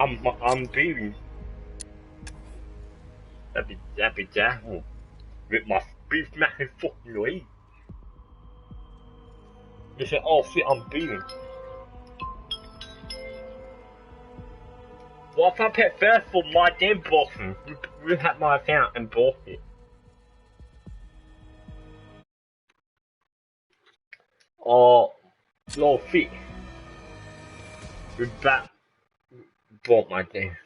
I'm beating that'd be Jackal with my beef smacking fucking leg. You say, oh shit, I'm beating. Well, if I pick first for my damn boxing, we had my account and bought it. Oh, no fit. With that, bought my thing.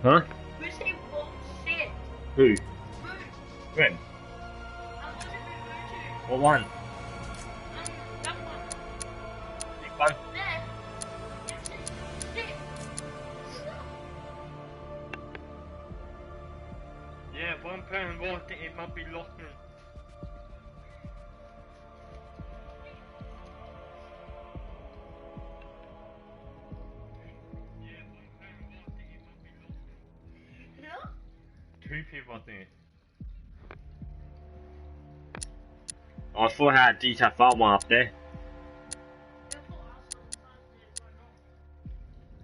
Huh? We say bullshit. Who? When? When? I wasn't referring to. What one? That one. Big one? There. You say bullshit. Yeah, one person walked it might be lost in. No? Two people I think. I thought I had thbestgtav4 one up there.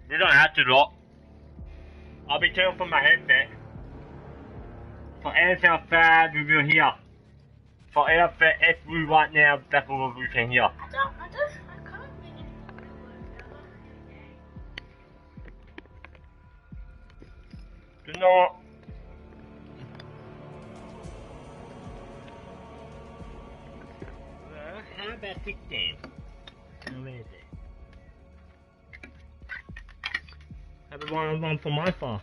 You don't have to look. I'll be telling from my headset. For anything bad we will hear. For anything if we right now, that's what we can hear. I can't really You know what? How about 16? Where is it? Have a one for my phone.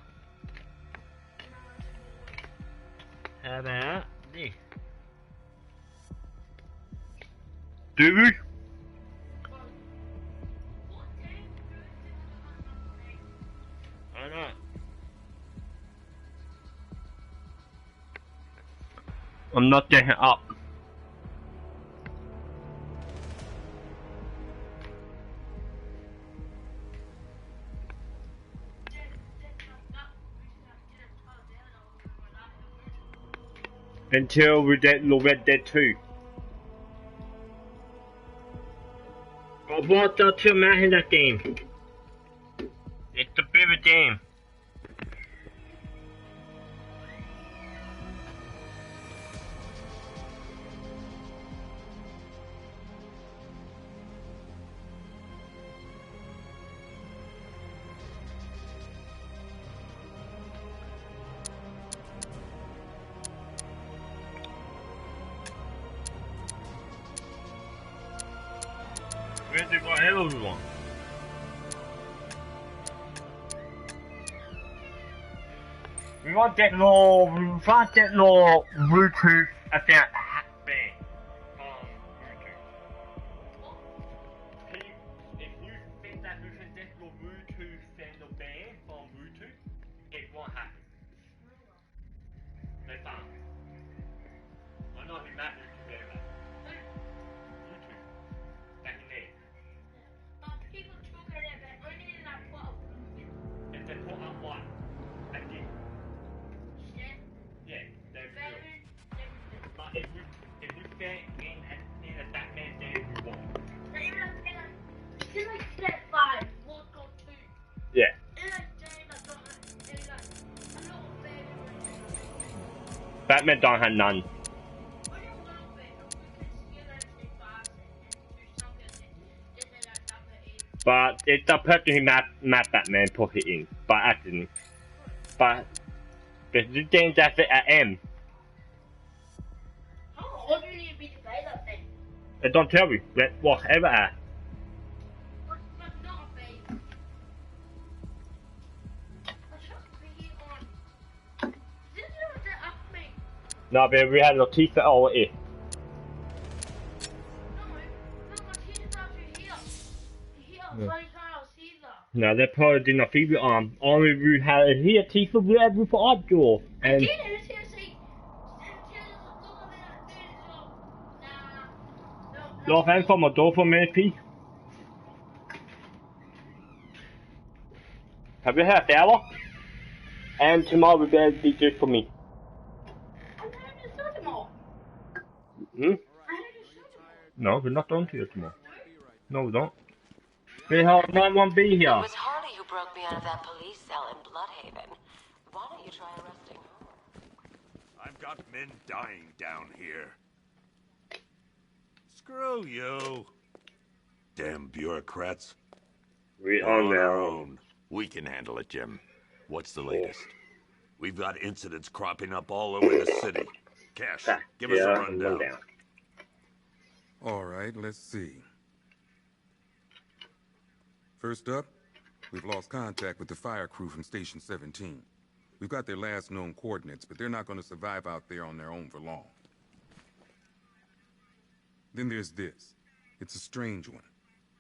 How about this? Do we? I know. I'm not getting up. Until we get Red Dead 2. But what's the two man in that game? It's a bit of a game. Where's it got everyone? We want that law Bluetooth account ban on Bluetooth. If you think that we can get your Bluetooth send a ban on Bluetooth, it won't happen. They found it. I know he mad Bluetooth very bad. Bluetooth. Back in there. People talk about that only in that pop. If they put up what? Like this. Yeah, they're Very, but if we stay in a Batman game, we won't. It's like step 5, what got 2. Yeah. It's like Jane, I got it's like a little bit. Batman don't have none. Only a little bit, because you don't see fast and do something and then I dump it in. But it's the person who mad Batman put it in by accident. But the thing that's it at M. How old do you need to be to play that thing? It don't tell me. That whatever at. But not a baby. I should be on. This is what they're up me. No, but we had a t-shirt over it. No, my teeth are here. Here, like how see that. No, they probably did not feed your arm. Only we had a here t-shirt we had for our door. And your hand from a door for me, Have you had a shower? And tomorrow will be good for me. I'm going to do tomorrow. Hmm? I'm going to do tomorrow. No, we're not on to you tomorrow. No, we don't. We have not one be here. It was Harley who broke me out of that police cell in Bloodhaven. Why don't you try arresting her? I've got men dying down here. Screw you. Damn bureaucrats. We're We're on on our now. own. We can handle it, Jim. What's the latest? We've got incidents cropping up all over the city. Cash, give us a rundown. All right, let's see. First up, we've lost contact with the fire crew from Station 17. We've got their last known coordinates, but they're not going to survive out there on their own for long. Then there's this. It's a strange one.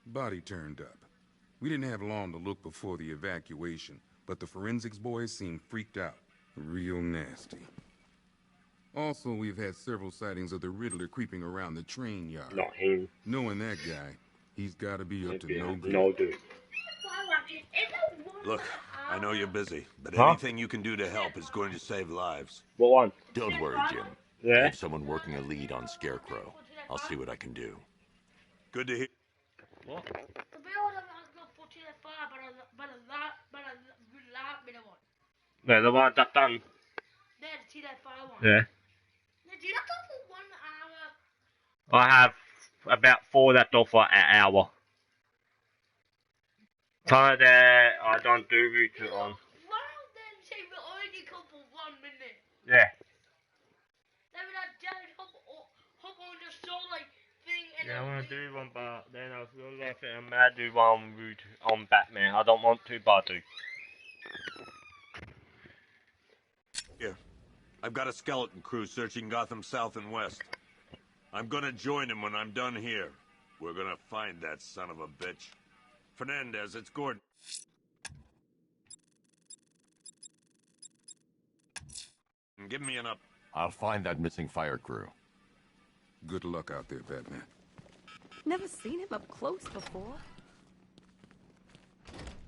Body turned up. We didn't have long to look before the evacuation, but the forensics boys seemed freaked out. Real nasty. Also, we've had several sightings of the Riddler creeping around the train yard. Not him. Knowing that guy, he's got to be up to no good. No good. Look, I know you're busy, but Huh? anything you can do to help is going to save lives. What one? Don't worry, Jim. I Yeah? have someone working a lead on Scarecrow. I'll see what I can do. Good to hear. What? The bill has got put in the fire, but a lot bit of one. No, the one that done. There, see that fire one. Yeah. Now, do you not go for 1 hour? I have about 4 that go for an hour. Time there, I don't do route on. Why don't then say we only come for 1 minute? Yeah. Then we not dead hop on the solar thing and Yeah, I want to then do one, but then I feel like I'm mad to do one route on Batman. I don't want to, but I do. Here. I've got a skeleton crew searching Gotham South and West. I'm gonna join him when I'm done here. We're gonna find that son of a bitch. Fernandez, it's Gordon. Give me an up. I'll find that missing fire crew. Good luck out there, Batman. Never seen him up close before.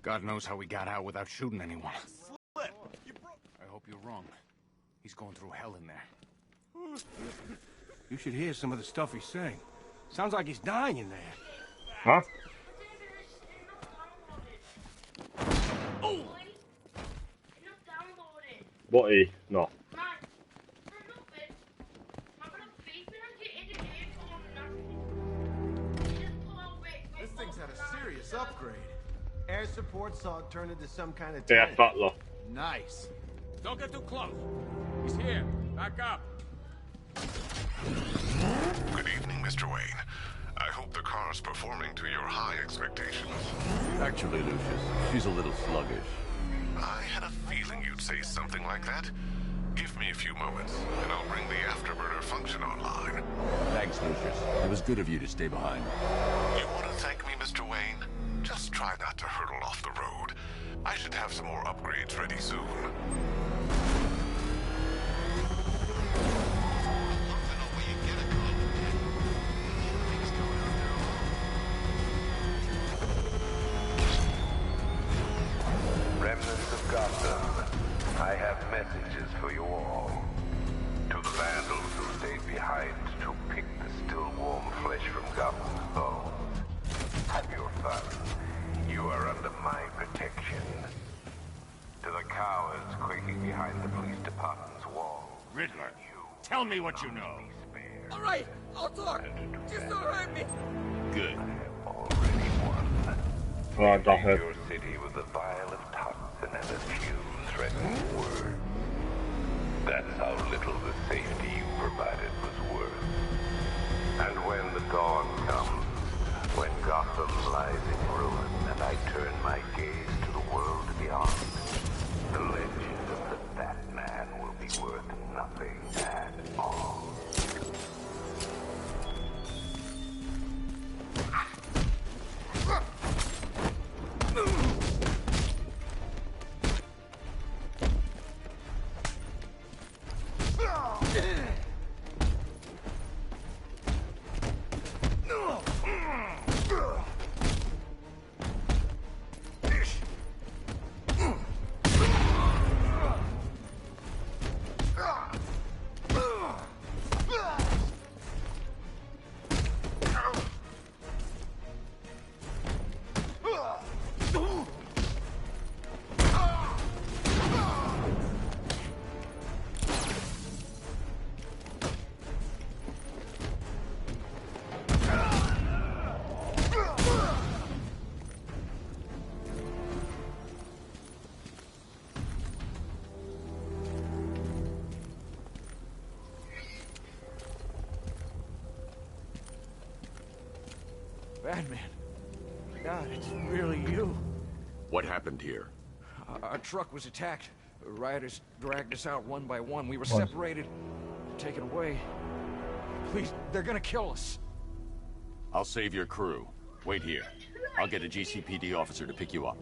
God knows how we got out without shooting anyone. I hope you're wrong. He's going through hell in there. You should hear some of the stuff he's saying. Sounds like he's dying in there. Huh? Oh! Not downloaded. What is? No. Man, look it. I'm gonna beep it and get in the game on nothing. Just pull out This thing's had a serious upgrade. Air support saw it turn into some kind of Yeah, tank. Butler. Nice. Don't get too close. He's here. Back up. Good evening, Mr. Wayne. I hope the car's performing to your high expectations. Actually, Lucius, she's a little sluggish. I had a feeling you'd say something like that. Give me a few moments, and I'll bring the afterburner function online. Thanks, Lucius. It was good of you to stay behind. You want to thank me, Mr. Wayne? Just try not to hurtle off the road. I should have some more upgrades ready soon. Remnants of Gotham, I have messages for you all. To the vandals who stayed behind to pick the still warm flesh from Gotham's bones. Have your fun. You are under my protection. To the cowards quaking behind the police department's wall. Riddler, tell me what you know. All right, I'll talk. Just don't hurt me. Good. Already won. Oh, I don't hurt. Your city with a vial of toxin and a few threatening words. That's how little the safety you provided was worth. And when the dawn comes, when Gotham lies in ruin and I turn my gaze to the world beyond, the legend of the Batman will be worth nothing at all. Batman. God, it's really you. What happened here? Our truck was attacked. Rioters dragged us out one by one. We were separated, taken away. Please, they're gonna kill us. I'll save your crew. Wait here. I'll get a GCPD officer to pick you up.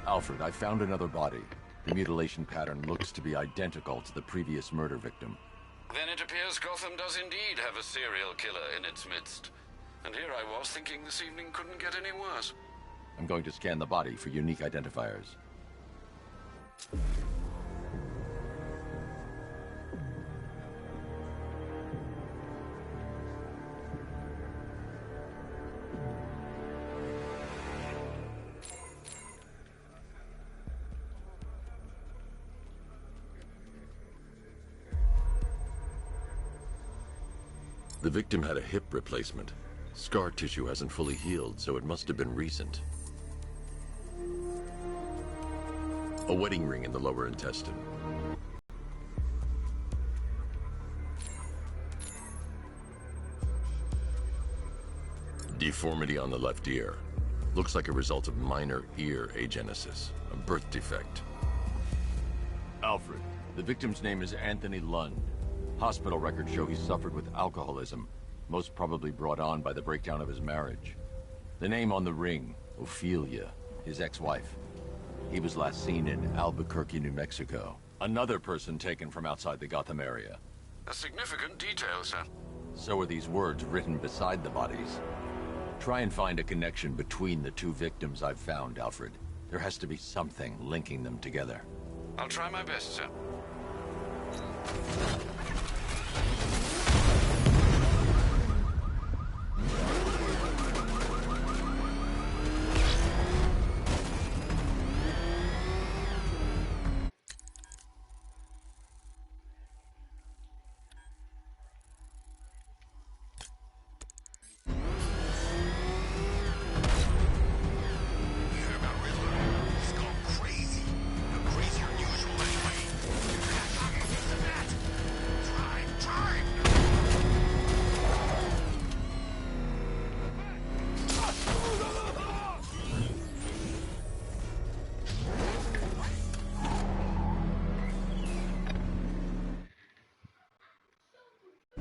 Alfred, I found another body. The mutilation pattern looks to be identical to the previous murder victim. Then it appears Gotham does indeed have a serial killer in its midst. And here I was thinking this evening couldn't get any worse. I'm going to scan the body for unique identifiers. The victim had a hip replacement. Scar tissue hasn't fully healed, so it must have been recent. A wedding ring in the lower intestine. Deformity on the left ear. Looks like a result of minor ear agenesis, a birth defect. Alfred, the victim's name is Anthony Lund. Hospital records show he suffered with alcoholism, most probably brought on by the breakdown of his marriage. The name on the ring, Ophelia, his ex-wife. He was last seen in Albuquerque, New Mexico. Another person taken from outside the Gotham area. A significant detail, sir. So are these words written beside the bodies. Try and find a connection between the two victims I've found, Alfred. There has to be something linking them together. I'll try my best, sir.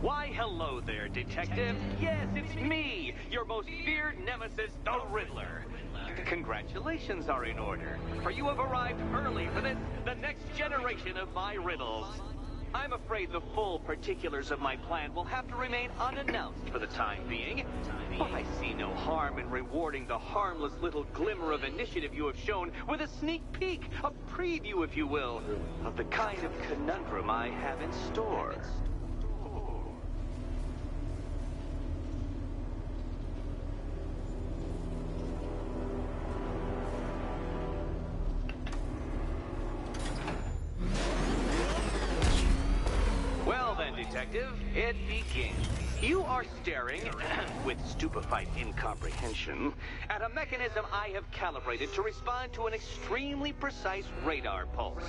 Why, hello there, Detective. Yes, it's me, your most feared nemesis, the Riddler. Congratulations are in order, for you have arrived early for this, the next generation of my riddles. I'm afraid the full particulars of my plan will have to remain unannounced for the time being, but I see no harm in rewarding the harmless little glimmer of initiative you have shown with a sneak peek, a preview, if you will, of the kind of conundrum I have in store. Detective, it begins. You are staring, with stupefied incomprehension, at a mechanism I have calibrated to respond to an extremely precise radar pulse.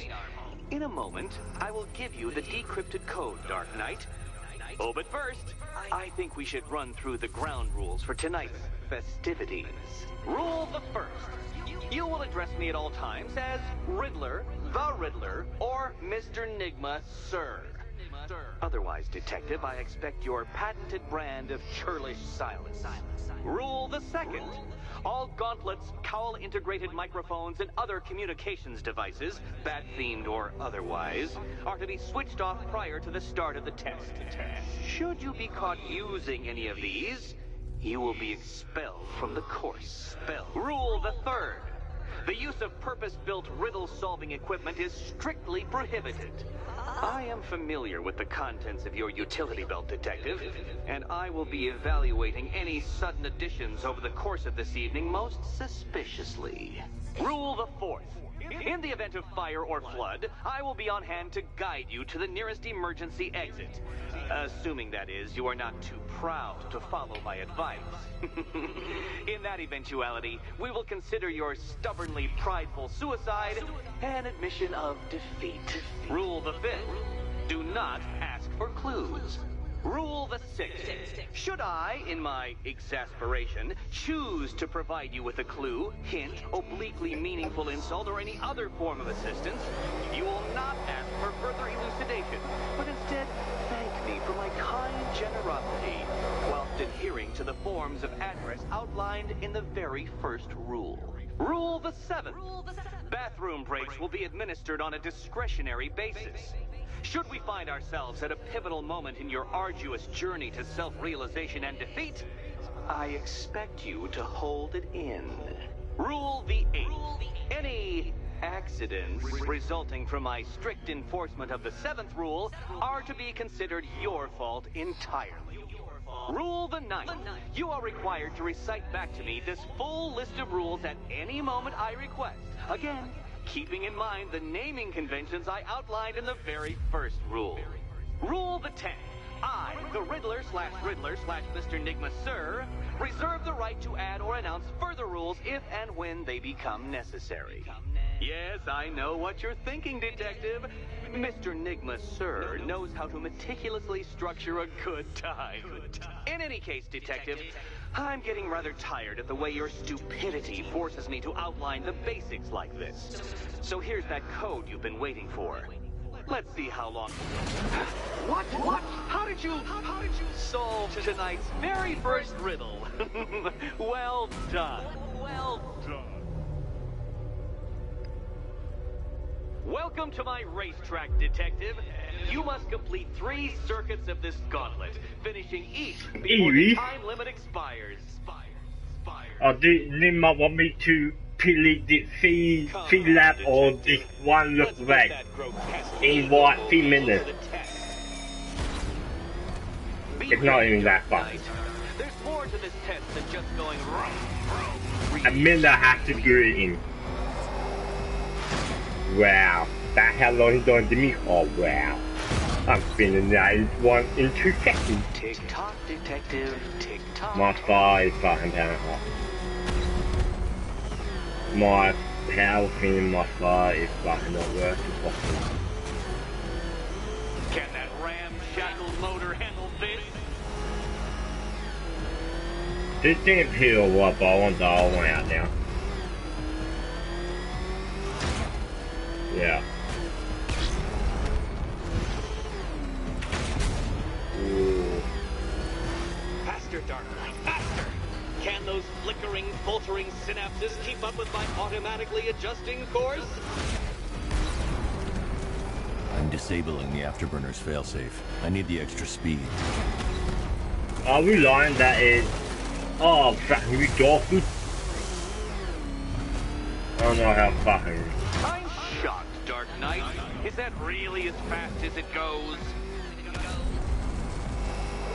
In a moment, I will give you the decrypted code, Dark Knight. Oh, but first, I think we should run through the ground rules for tonight's festivities. Rule the first. You will address me at all times as Riddler, the Riddler, or Mr. Nigma, sir. Otherwise, Detective, I expect your patented brand of churlish silence. Rule the second. All gauntlets, cowl-integrated microphones, and other communications devices, bat-themed or otherwise, are to be switched off prior to the start of the test. Should you be caught using any of these, you will be expelled from the course. Rule the third. The use of purpose-built riddle-solving equipment is strictly prohibited. I am familiar with the contents of your utility belt, Detective, and I will be evaluating any sudden additions over the course of this evening most suspiciously. Rule the fourth. In the event of fire or flood, I will be on hand to guide you to the nearest emergency exit. Assuming, that is, you are not too proud to follow my advice. In that eventuality, we will consider your stubbornly prideful suicide an admission of defeat. Rule the fifth. Do not ask for clues. Rule the sixth. Should I, in my exasperation, choose to provide you with a clue, hint, obliquely meaningful insult, or any other form of assistance, you will not ask for further elucidation, but instead thank me for my kind generosity, whilst adhering to the forms of address outlined in the very first rule. Rule the seventh. Bathroom breaks will be administered on a discretionary basis. Should we find ourselves at a pivotal moment in your arduous journey to self-realization and defeat, I expect you to hold it in. Rule the eighth. Any accidents resulting from my strict enforcement of the seventh rule are to be considered your fault entirely. Rule the ninth. You are required to recite back to me this full list of rules at any moment I request. Again, keeping in mind the naming conventions I outlined in the very first rule. Rule the 10th. I, the Riddler/Mr. Nigma Sir, reserve the right to add or announce further rules if and when they become necessary. Yes, I know what you're thinking, Detective. Mr. Nigma Sir knows how to meticulously structure a good time. In any case, Detective, I'm getting rather tired of the way your stupidity forces me to outline the basics like this. So here's that code you've been waiting for. Let's see how long... What? How did you solve tonight's very first riddle? Well done. Welcome to my racetrack, Detective. You must complete 3 circuits of this gauntlet, finishing each before the time limit expires. Do Nigma want me to complete the 3 lap or this one look race in what 3 minutes? It's not even that fun. There's more to this test than just going a minute I have to do it in. Wow, that's how long it's going to me. Oh wow, I'm feeling that one in 2 seconds. Tick tock, Detective, tick tock. My fire is fucking powerful. My power thing in my fire is fucking not working properly. Can that ramshackle motor handle this? This didn't appear what, but I want the other one out now. Yeah. Ooh. Faster, Dark Knight, faster! Can those flickering, faltering synapses keep up with my automatically adjusting course? I'm disabling the afterburner's failsafe. I need the extra speed. Are we lying that is... Oh, fucking ridiculous. I don't know how fucking... I'm shocked, Dark Knight. Is that really as fast as it goes?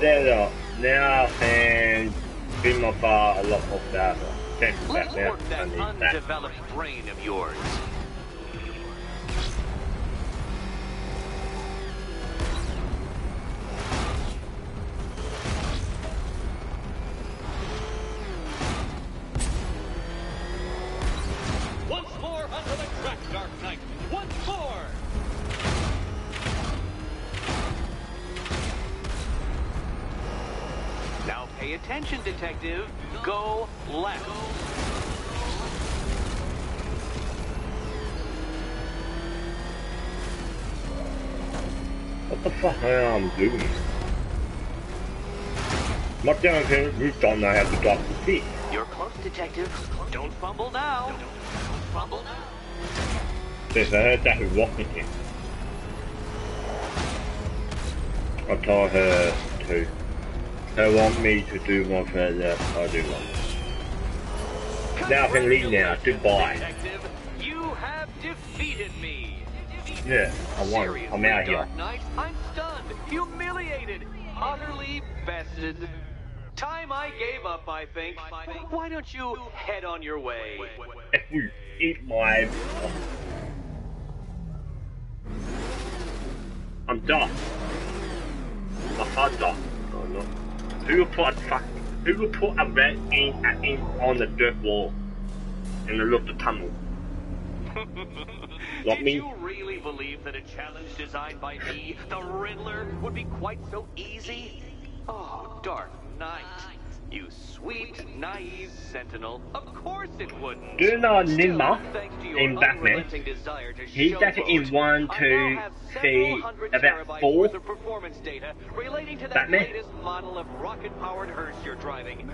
There, now I can be my fire a lot more faster. Let's work that undeveloped brain of yours. Once more under the track, Dark Knight. Once more! Now pay attention, Detective. Go left. What the fuck am I doing? Not the only thing we don't know how to drop the feet. You're close, Detective. Don't fumble now. Don't fumble now. Since I heard that who's walking here. I told her to. Her want me to do one for that, I'll do one. Now I can leave now, goodbye. Detective, you have defeated me. Yeah, I won. I'm out here. Dark Knight, I'm stunned, humiliated, utterly bested. Time I gave up, I think. Why don't you head on your way? If we eat my... I'm done. My heart's done. Oh no. Who will put a red in on the dirt wall and look the tunnel? Not Did me. you really believe that a challenge designed by me, the Riddler, would be quite so easy? Oh, Dark Knight. You sweet, naive sentinel. Of course it wouldn't. Do you know Nima Thanks to your in Batman? unrelenting desire to He does it in 1, 2, 3, about 4. worth of performance data relating to that Batman? latest model of rocket-powered hearse you're driving.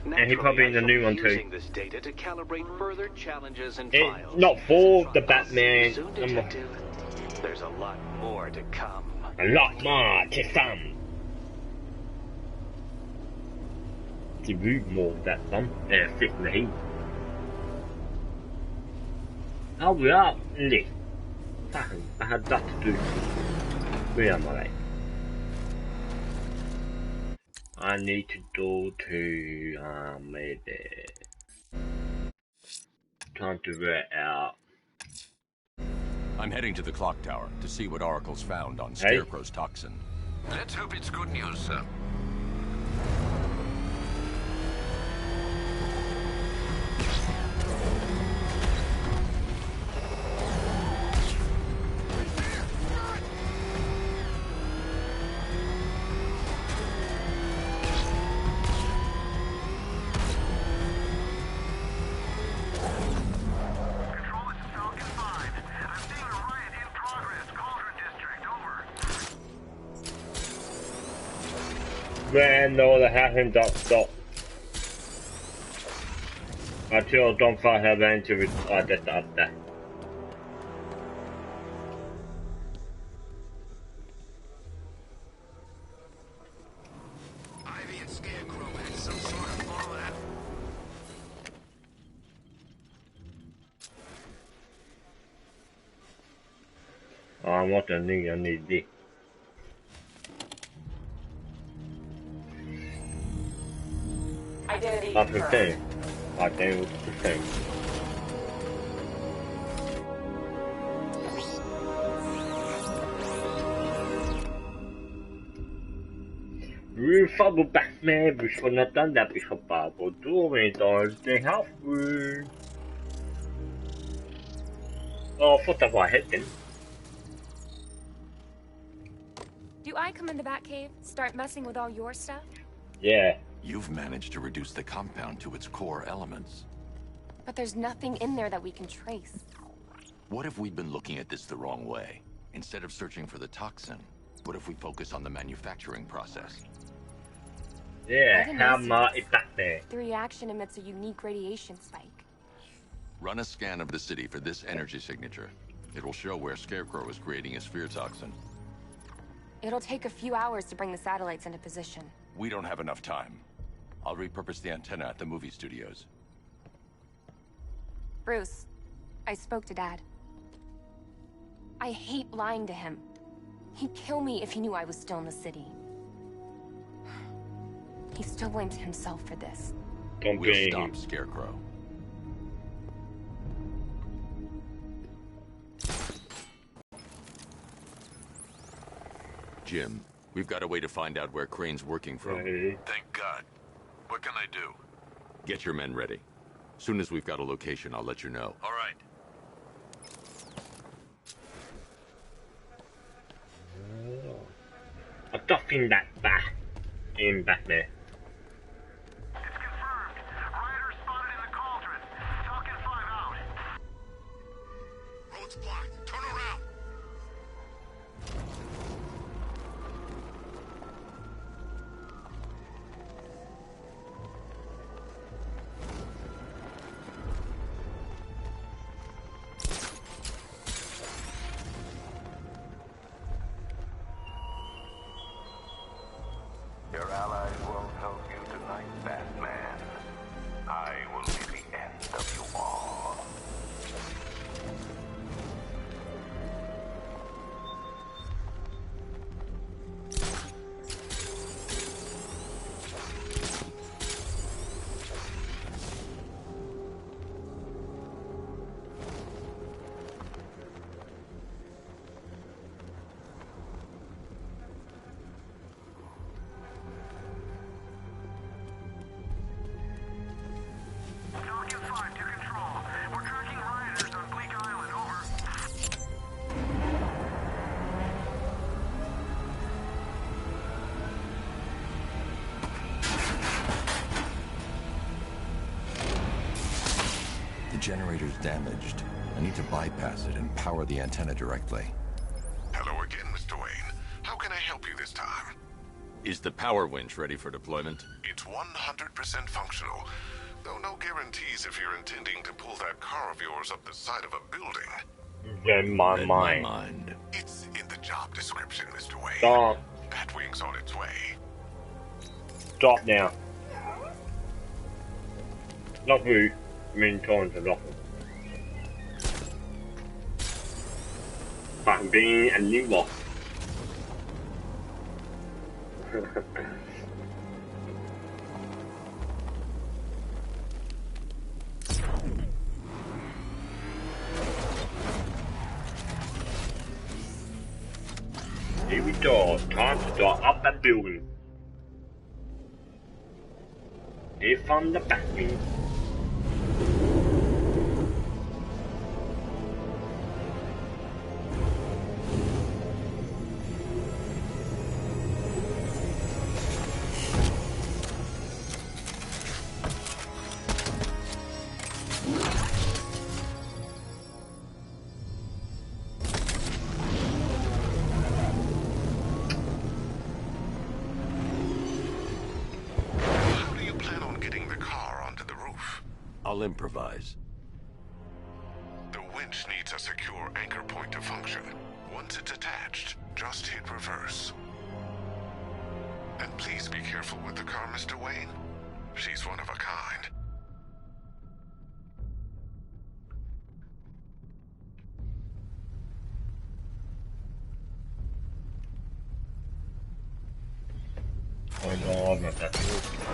And he probably in the new one too. Using this data to calibrate further challenges and It's trials. not for the Batman. Soon, Detective. There's a lot more to come. A lot more to come. To read more of that one. Fit me. Oh, we are late. Fucking, I had that to do. Where am I? I need to go to, maybe. Time to wear out. I'm heading to the clock tower to see what Oracle's found on Hey. Scarecrow's toxin. Let's hope it's good news, sir. Man, no, the happened stop. Until don't find her man to get up there. Ivy and Scarecrow had some sort of fallout. I want a new, I need this. Identity That's the confirmed. same. I think it's the same. We follow Batman, we should not done that before, but doing it, they have to. Oh, what have I hit them? Do I come in the Batcave, start messing with all your stuff? Yeah. You've managed to reduce the compound to its core elements. But there's nothing in there that we can trace. What if we'd been looking at this the wrong way? Instead of searching for the toxin, what if we focus on the manufacturing process? Yeah, how much is that there? The reaction emits a unique radiation spike. Run a scan of the city for this energy signature. It will show where Scarecrow is creating a sphere toxin. It'll take a few hours to bring the satellites into position. We don't have enough time. I'll repurpose the antenna at the movie studios. Bruce, I spoke to Dad. I hate lying to him. He'd kill me if he knew I was still in the city. He still blames himself for this. We'll stop Scarecrow. Jim, we've got a way to find out where Crane's working from. Thank God. What can I do? Get your men ready. Soon as we've got a location, I'll let you know. All right. I'm talking that back in Batman. Road's blocked. Turn around. generator's damaged. I need to bypass it and power the antenna directly. Hello again, Mr. Wayne. How can I help you this time? Is the power winch ready for deployment? It's 100% functional, though no guarantees if you're intending to pull that car of yours up the side of a building. In my mind. It's in the job description, Mr. Wayne. Stop. Batwing's on its way. Stop now. Not rude. I mean, telling to nothing. I'm being a new boss. Here we go. Time to start up that building. Here from the Batwing. I'll improvise. The winch needs a secure anchor point to function. Once it's attached, just hit reverse. And please be careful with the car, Mr. Wayne. She's one of a kind. Oh no, that's good.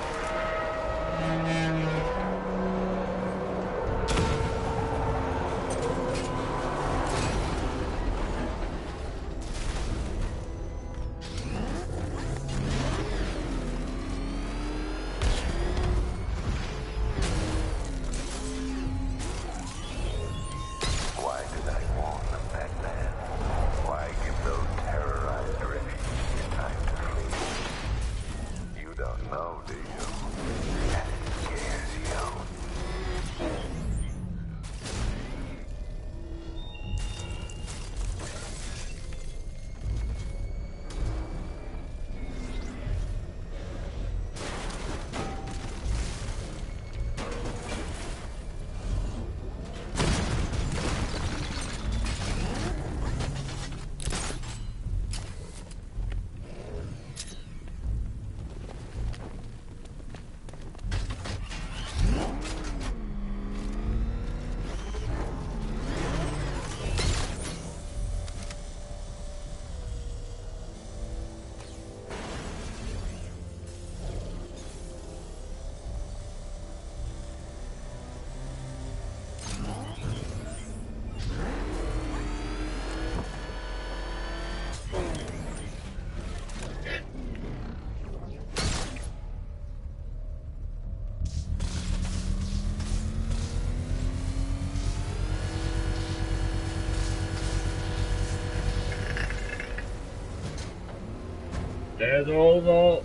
There's all the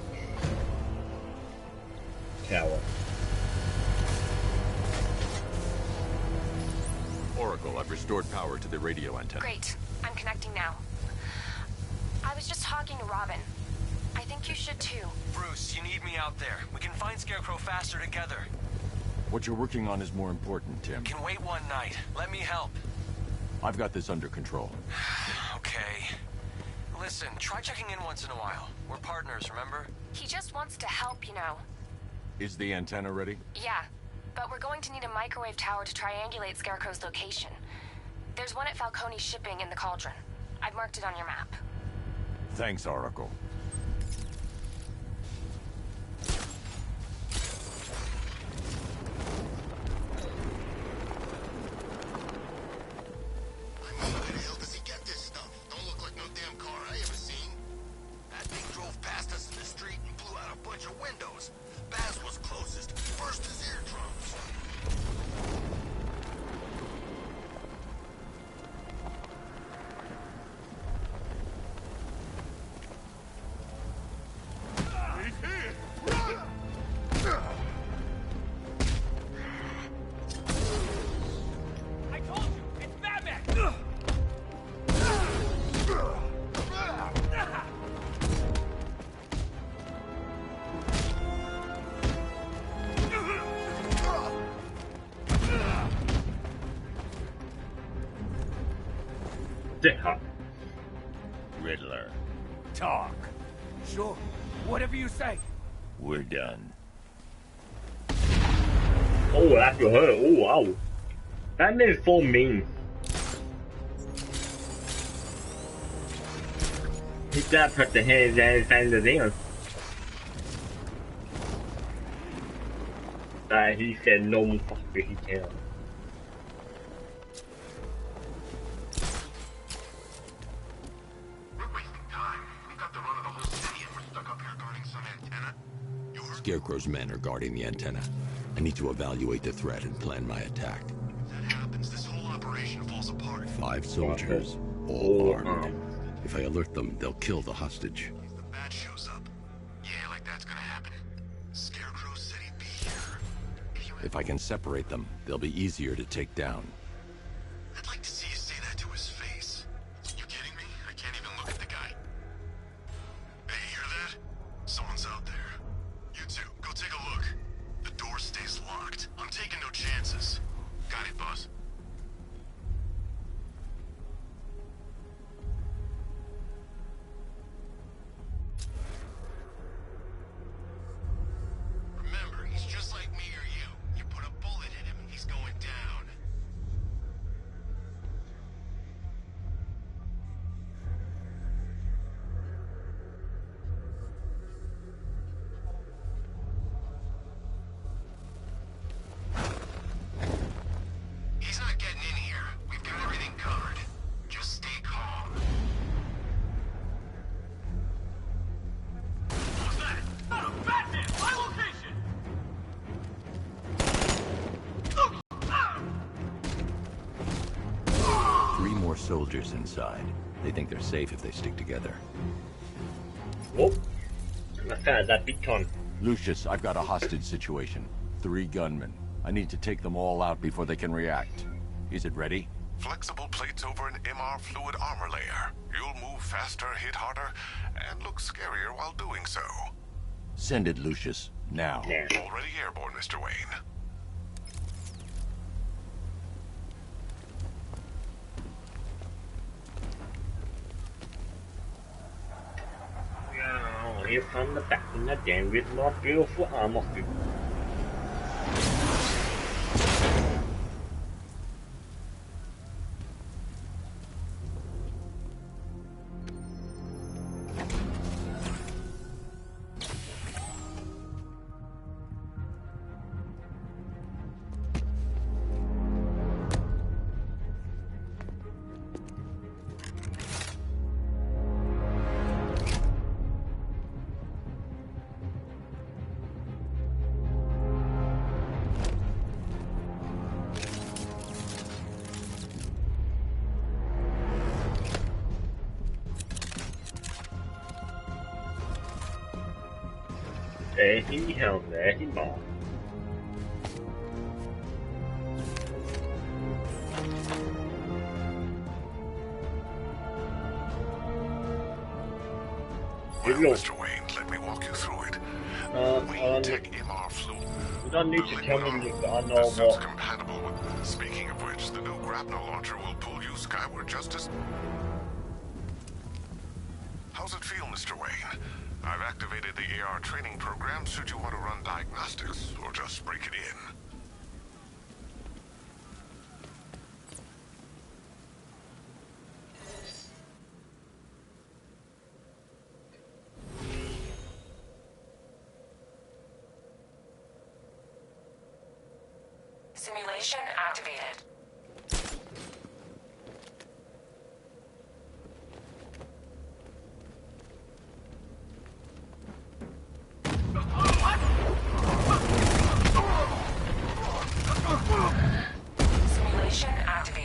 tower. Oracle, I've restored power to the radio antenna. Great. I'm connecting now. I was just talking to Robin. I think you should too. Bruce, you need me out there. We can find Scarecrow faster together. What you're working on is more important, Tim. Can wait one night. Let me help. I've got this under control. Okay. Listen, try checking in once in a while. We're partners, remember? He just wants to help, you know. Is the antenna ready? Yeah, but we're going to need a microwave tower to triangulate Scarecrow's location. There's one at Falcone's shipping in the Cauldron. I've marked it on your map. Thanks, Oracle. The hell? Riddler. Talk. Sure. Whatever you say. We're done. Oh, that's your hurt. Oh, wow. That man's so mean. He got put the hands inside the thing. That he said no fuck he can. Scarecrow's men are guarding the antenna. I need to evaluate the threat and plan my attack. If that happens, this whole operation falls apart. 5 soldiers, all armed. If I alert them, they'll kill the hostage. If the bat shows up, yeah, like that's gonna happen. Scarecrow said he'd be here. If I can separate them, they'll be easier to take down. I'd like to see you say that to his face. You kidding me? I can't even look at the guy. Hey, you hear that? Someone's out there. You two, go take a look. The door stays locked. I'm taking no chances. Got it, boss. Remember, he's just like me or you. You put a bullet in him, he's going down. He's not getting in here. We've got everything covered. Just stay calm. What's that? Not a Batman! My location! 3 more soldiers inside. They think they're safe if they stick together. Oh, that big con. Lucius, I've got a hostage situation. 3 gunmen. I need to take them all out before they can react. Is it ready? Flexible plates over an MR fluid armor layer. You'll move faster, hit harder, and look scarier while doing so. Send it, Lucius. Now. Already airborne, Mr. Wayne. Yeah, here from the back in the den with more beautiful armor suit. There he held, there he bought. Well, Mr. Wayne, let me walk you through it. Wayne Tech MR fluid. You don't need to tell me you got The suit's compatible with... Speaking of which, the new grapnel launcher will pull you skyward just as... How's it feel, Mr. Wayne? I've activated the AR training program should you want to run diagnostics, or just break it in. Simulation activated. Simulation activated.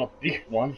not this one.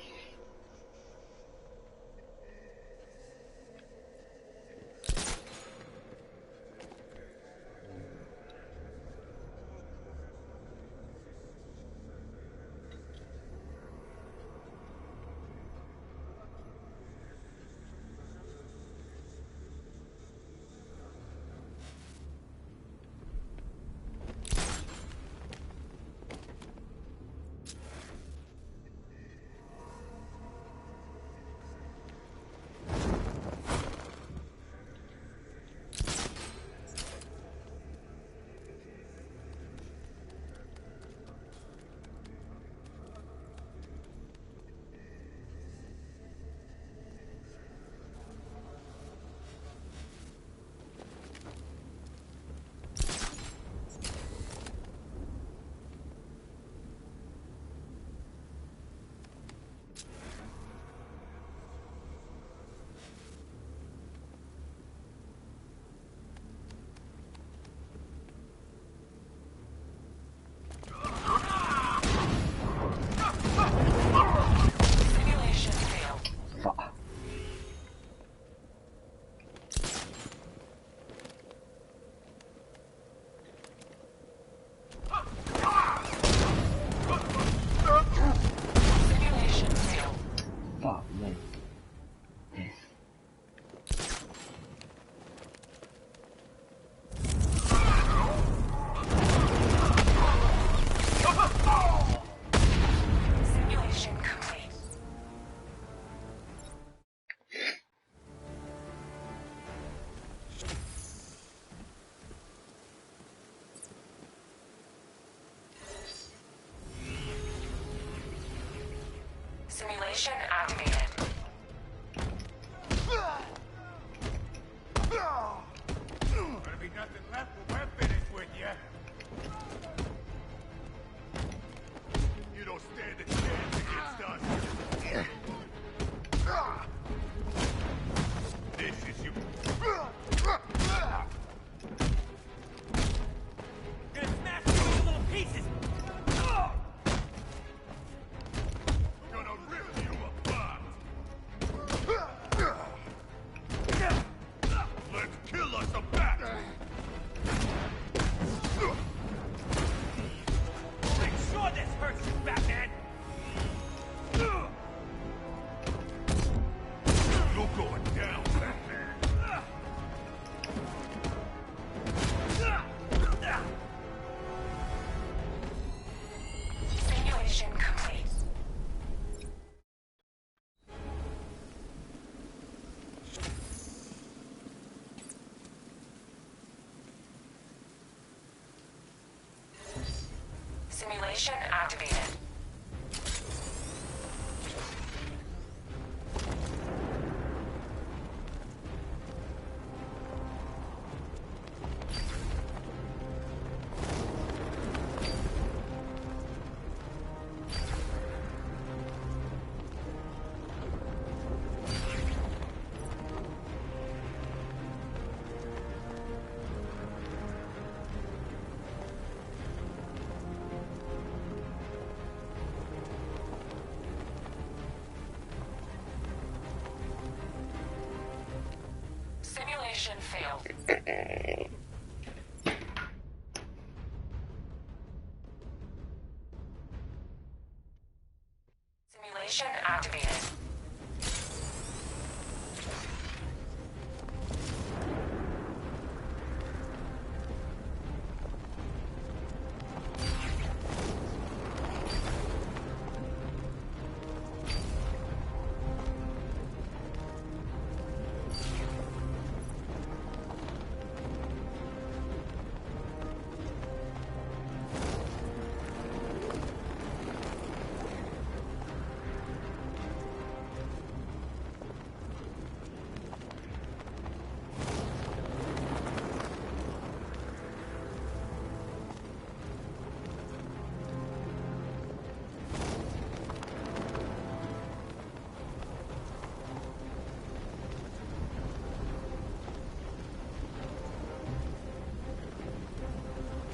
Simulation activated. Gonna be nothing left when we're finished with you. You don't stand a chance against us. This is you. Gonna smash you into little pieces. Gonna rip you apart. Let's kill us a bat. Make sure this hurts you, Batman. You're going down, Batman. Simulation complete. Simulation activated. Simulation failed. Simulation activated.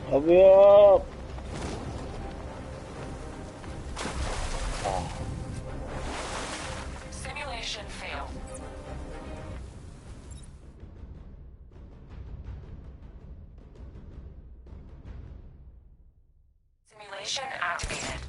Hurry up! Simulation activated.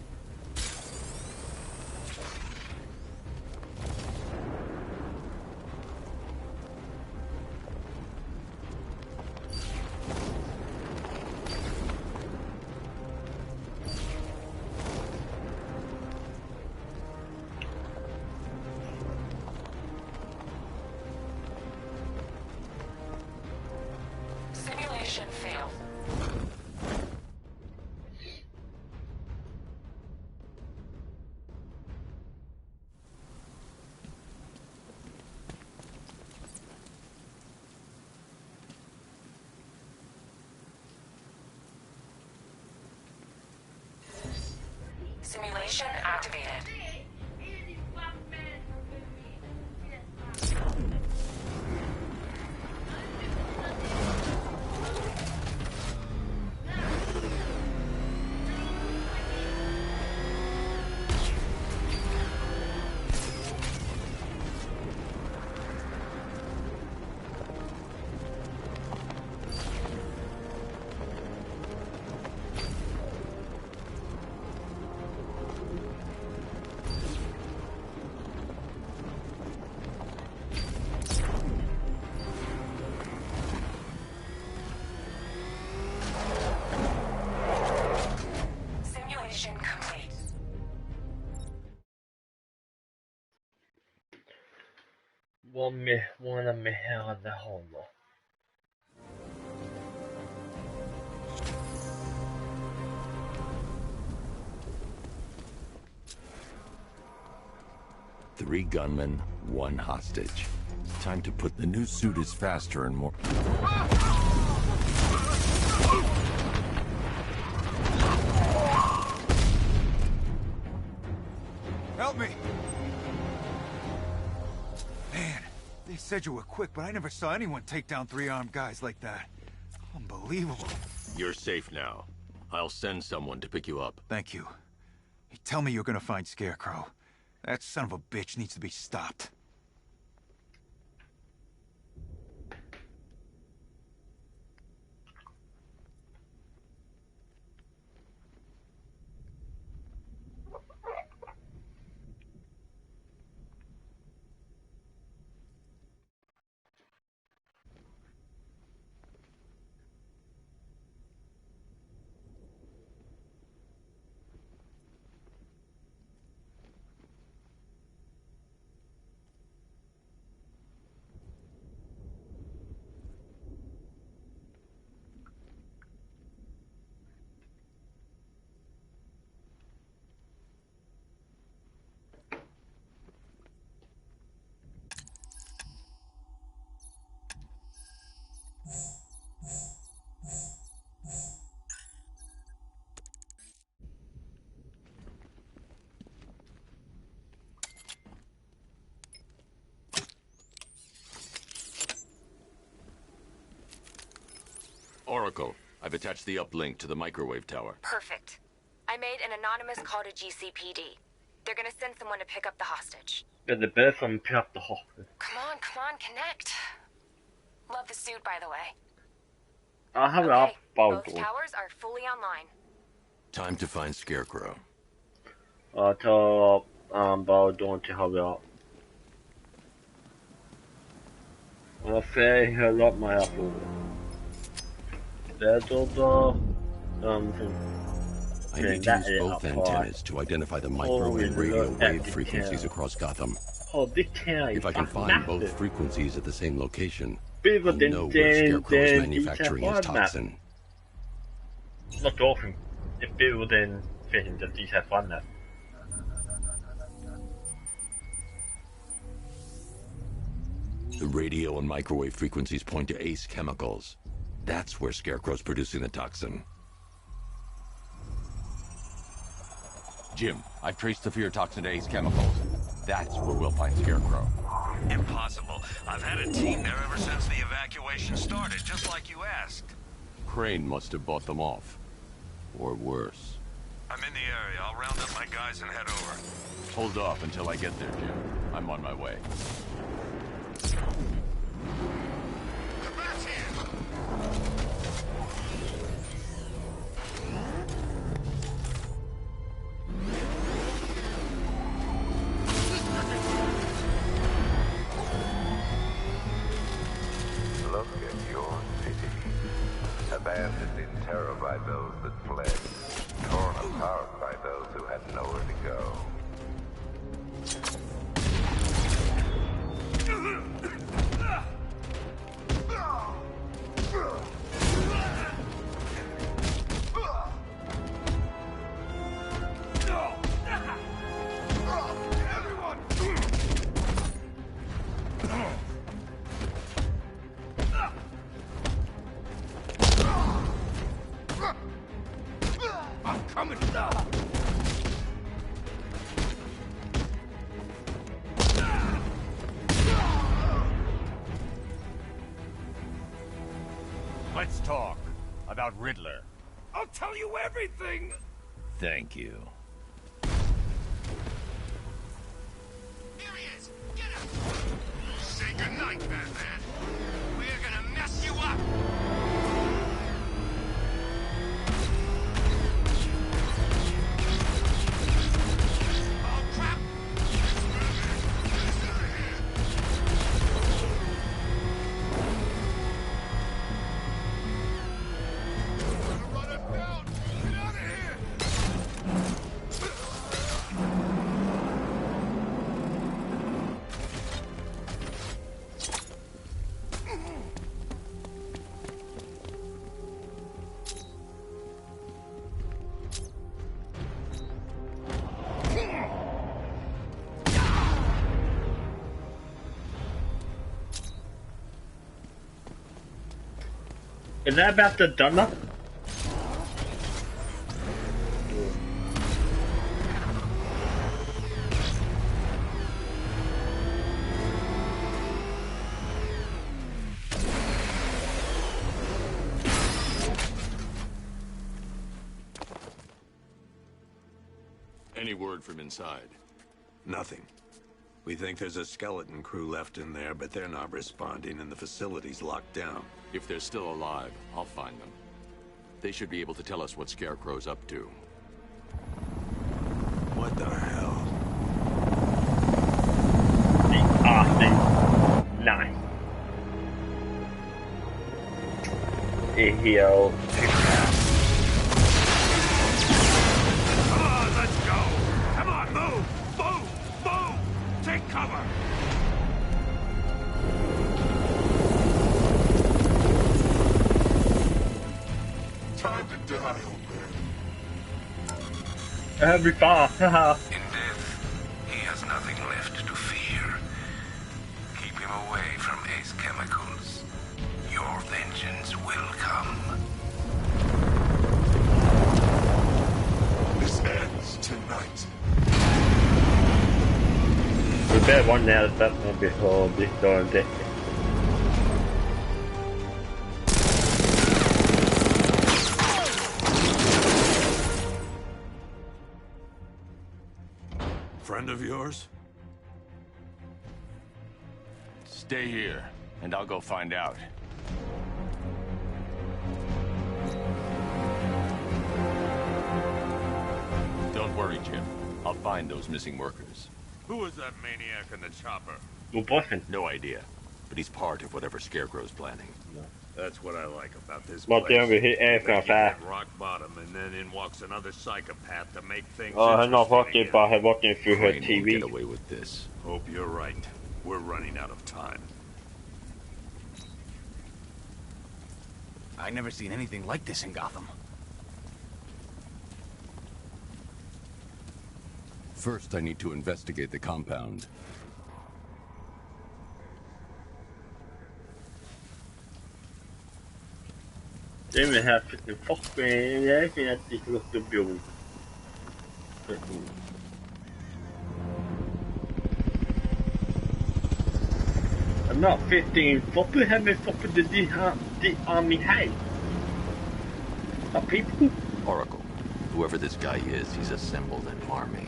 Simulation failed. Simulation activated. Simulation complete. One of me här det håller. Three gunmen, one hostage. Time to put the new suit is faster and more... Help me! Man, they said you were quick, but I never saw anyone take down three armed guys like that. Unbelievable. You're safe now. I'll send someone to pick you up. Thank you. Hey, tell me you're gonna find Scarecrow. That son of a bitch needs to be stopped. Oracle, I've attached the uplink to the microwave tower. Perfect. I made an anonymous call to GCPD. They're gonna send someone to pick up the hostage. Ja, det börjar som pick the hostage. Come on, connect. Love the suit, by the way. I have Okay, both towers are fully online. Time to find Scarecrow. Ta baldagen till hurry up. Varför höll upp mig på? I need to use both antennas to identify the micro and radio wave frequencies across Gotham. If I can find both frequencies at the same location, I'll know where Scarecrow's manufacturing his toxin. Not often. If building fitting the DTF1 there. The radio and microwave frequencies point to Ace Chemicals. That's where Scarecrow's producing the toxin. Jim, I've traced the fear toxin to Ace Chemicals. That's where we'll find Scarecrow. Impossible. I've had a team there ever since the evacuation started, just like you asked. Crane must have bought them off. Or worse. I'm in the area. I'll round up my guys and head over. Hold off until I get there, Jim. I'm on my way. terror by those that fled, torn apart by those who had nowhere to go. I'm coming. Let's talk about Riddler. I'll tell you everything. Thank you. Here he is! Get him! Say goodnight, Batman. We're gonna mess you up! Oh, crap! Run it down! Get out of here! Is that about the donor? Any word from inside? Nothing. We think there's a skeleton crew left in there, but they're not responding and the facility's locked down. If they're still alive, I'll find them. They should be able to tell us what Scarecrow's up to. What the hell? Austin. Nice. He'll Come on, let's go! Come on, move! Move! Move! Take cover! Time to die, old man. every far. Haha. In death, he has nothing left to fear. Keep him away from Ace Chemicals. Your vengeance will come. This ends tonight. We better one now that's not before this door and death. Friend of yours? Stay here, and I'll go find out. Don't worry, Jim. I'll find those missing workers. Who was that maniac in the chopper? Your boyfriend. No idea, but he's part of whatever Scarecrow's planning. That's what I like about this Well, place. then we hit air They fire. hit rock bottom, and then in walks another psychopath to make things Oh, I'm not interesting walking, again. but I'm walking through her Crane won't TV. get away with this. Hope you're right. We're running out of time. I never seen anything like this in Gotham. First, I need to investigate the compound. Then we have freaking fucking everything at this little building. I'm not 15 fucking having fucking the army hate. Are people? Oracle, whoever this guy is, he's assembled an army.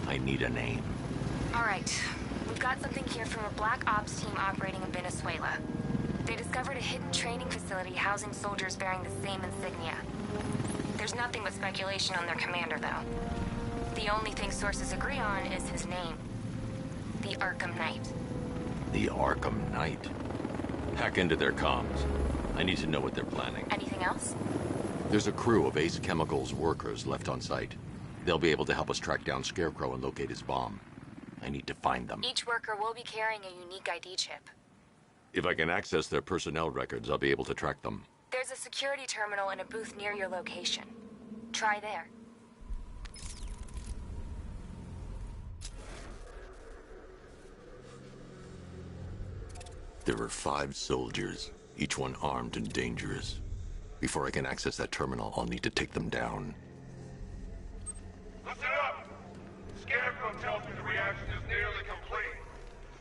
I need a name. All right. We've got something here from a black ops team operating in Venezuela. They discovered a hidden training facility housing soldiers bearing the same insignia. There's nothing but speculation on their commander, though. The only thing sources agree on is his name. The Arkham Knight. The Arkham Knight. Hack into their comms. I need to know what they're planning. Anything else? There's a crew of Ace Chemicals workers left on site. They'll be able to help us track down Scarecrow and locate his bomb. I need to find them. Each worker will be carrying a unique ID chip. If I can access their personnel records, I'll be able to track them. There's a security terminal in a booth near your location. Try there. There are 5 soldiers, each one armed and dangerous. Before I can access that terminal, I'll need to take them down. Listen up! Scarecrow tells me the reaction is nearly complete.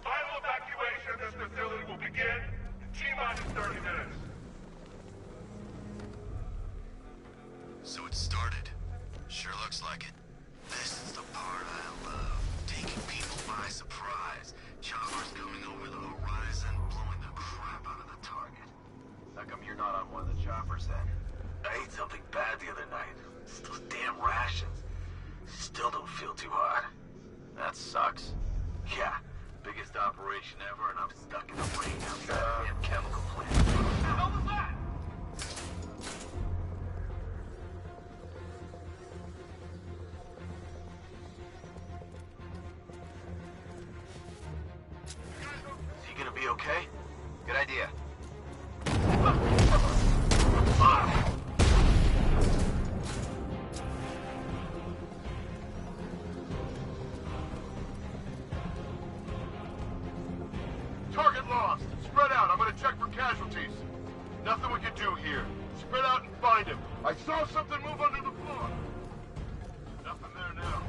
Final evacuation of this facility will begin in T-minus 30 minutes. So it started. Sure looks like it. This is the part I love. Taking people by surprise. Choppers coming over the horizon, blowing the crap out of the target. How come you're not on one of the choppers then? I ate something bad the other night. It's those damn rations. Still don't feel too hot. That sucks. Yeah, biggest operation ever, and I'm stuck in the rain outside a damn chemical plant. What the hell was that? Is he gonna be okay? Good idea. Target lost. Spread out. I'm gonna check for casualties. Nothing we can do here. Spread out and find him. I saw something move under the floor. Nothing there now.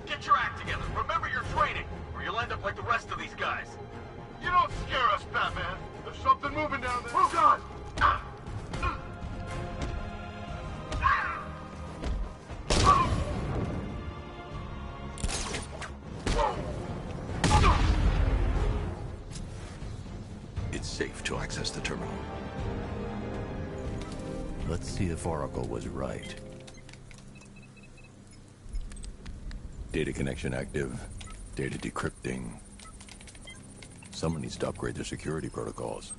Get your act together. Remember your training, or you'll end up like the rest of these guys. You don't scare us, Batman. There's something moving down there. Move on! It's safe to access the terminal. Let's see if Oracle was right. Data connection active. Data decrypting. Someone needs to upgrade their security protocols.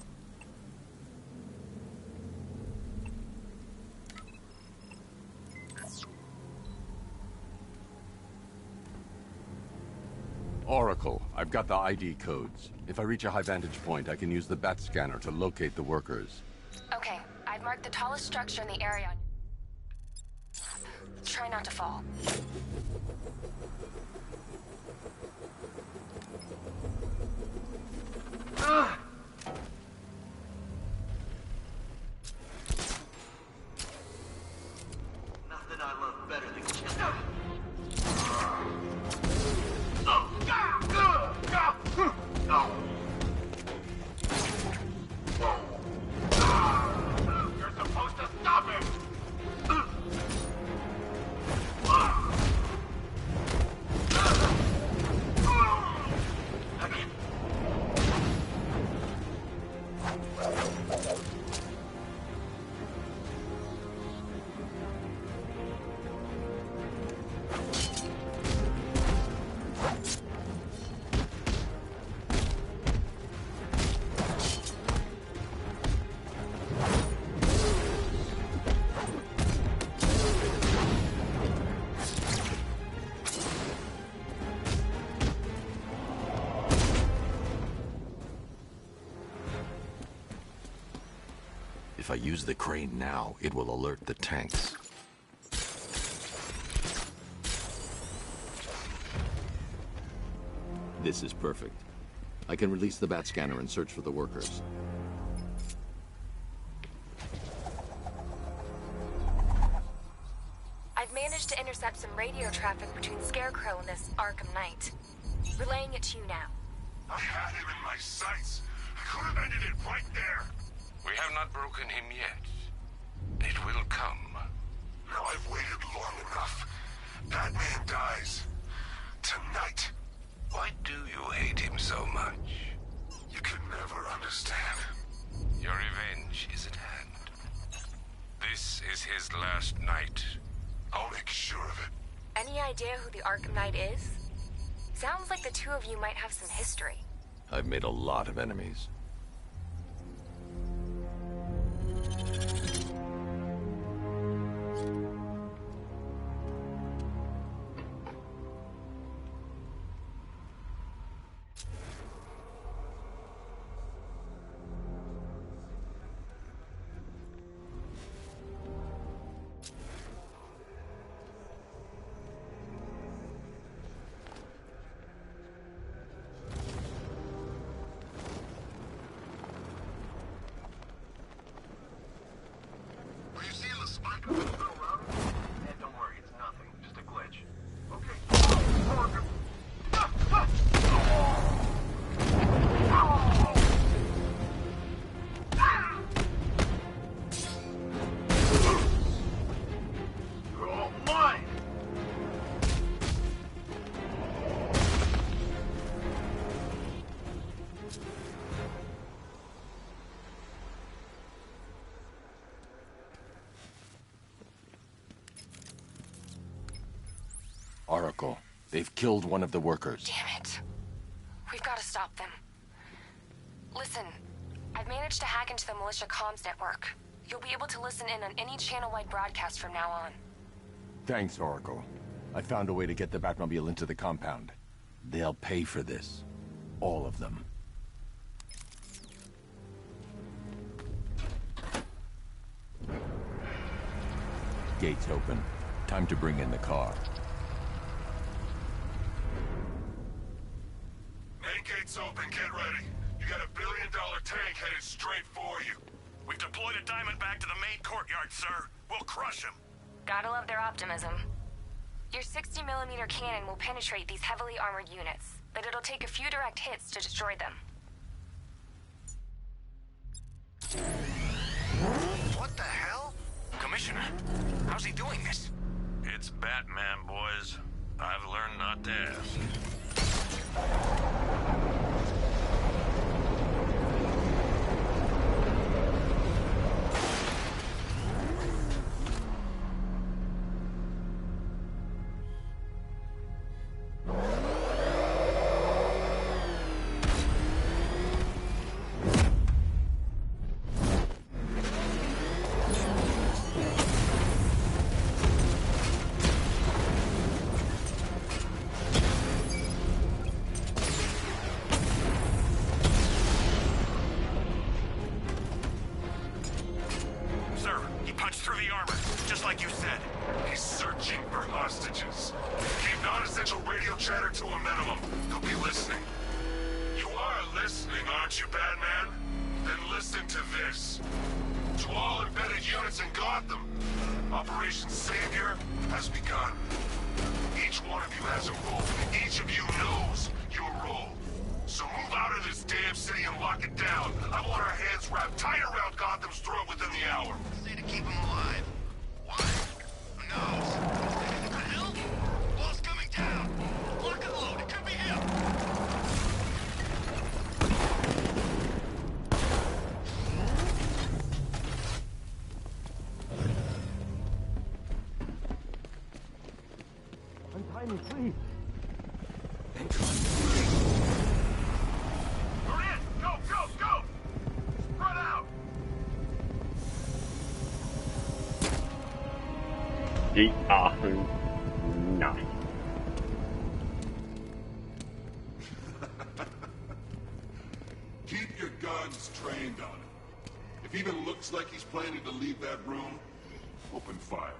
Oracle, I've got the ID codes. If I reach a high vantage point, I can use the bat scanner to locate the workers. Okay, I've marked the tallest structure in the area. Try not to fall. Nothing I love better than killing. You're supposed to stop him! If I use the crane now, it will alert the tanks. This is perfect. I can release the bat scanner and search for the workers. I've managed to intercept some radio traffic between Scarecrow and this Arkham Knight. Relaying it to you now. I had him in my sights. I could have ended it right there. We have not broken him yet. It will come. Now I've waited long enough. Batman dies. Tonight. Why do you hate him so much? You can never understand. Your revenge is at hand. This is his last night. I'll make sure of it. Any idea who the Arkham Knight is? Sounds like the two of you might have some history. I've made a lot of enemies. Oracle, they've killed one of the workers. Damn it. We've got to stop them. Listen, I've managed to hack into the militia comms network. You'll be able to listen in on any channel-wide broadcast from now on. Thanks, Oracle. I found a way to get the Batmobile into the compound. They'll pay for this. All of them. Gates open. Time to bring in the car. Main gate's open, get ready. You got a $1 billion tank headed straight for you. We've deployed a Diamondback to the main courtyard, sir. We'll crush him. Gotta love their optimism. Your 60mm cannon will penetrate these heavily armored units, but it'll take a few direct hits to destroy them. What the hell? Commissioner, how's he doing this? It's Batman, boys. I've learned not to ask. Please. We're in! Go, go, go! Spread out! Nice. Keep your guns trained on him. If he even looks like he's planning to leave that room, open fire.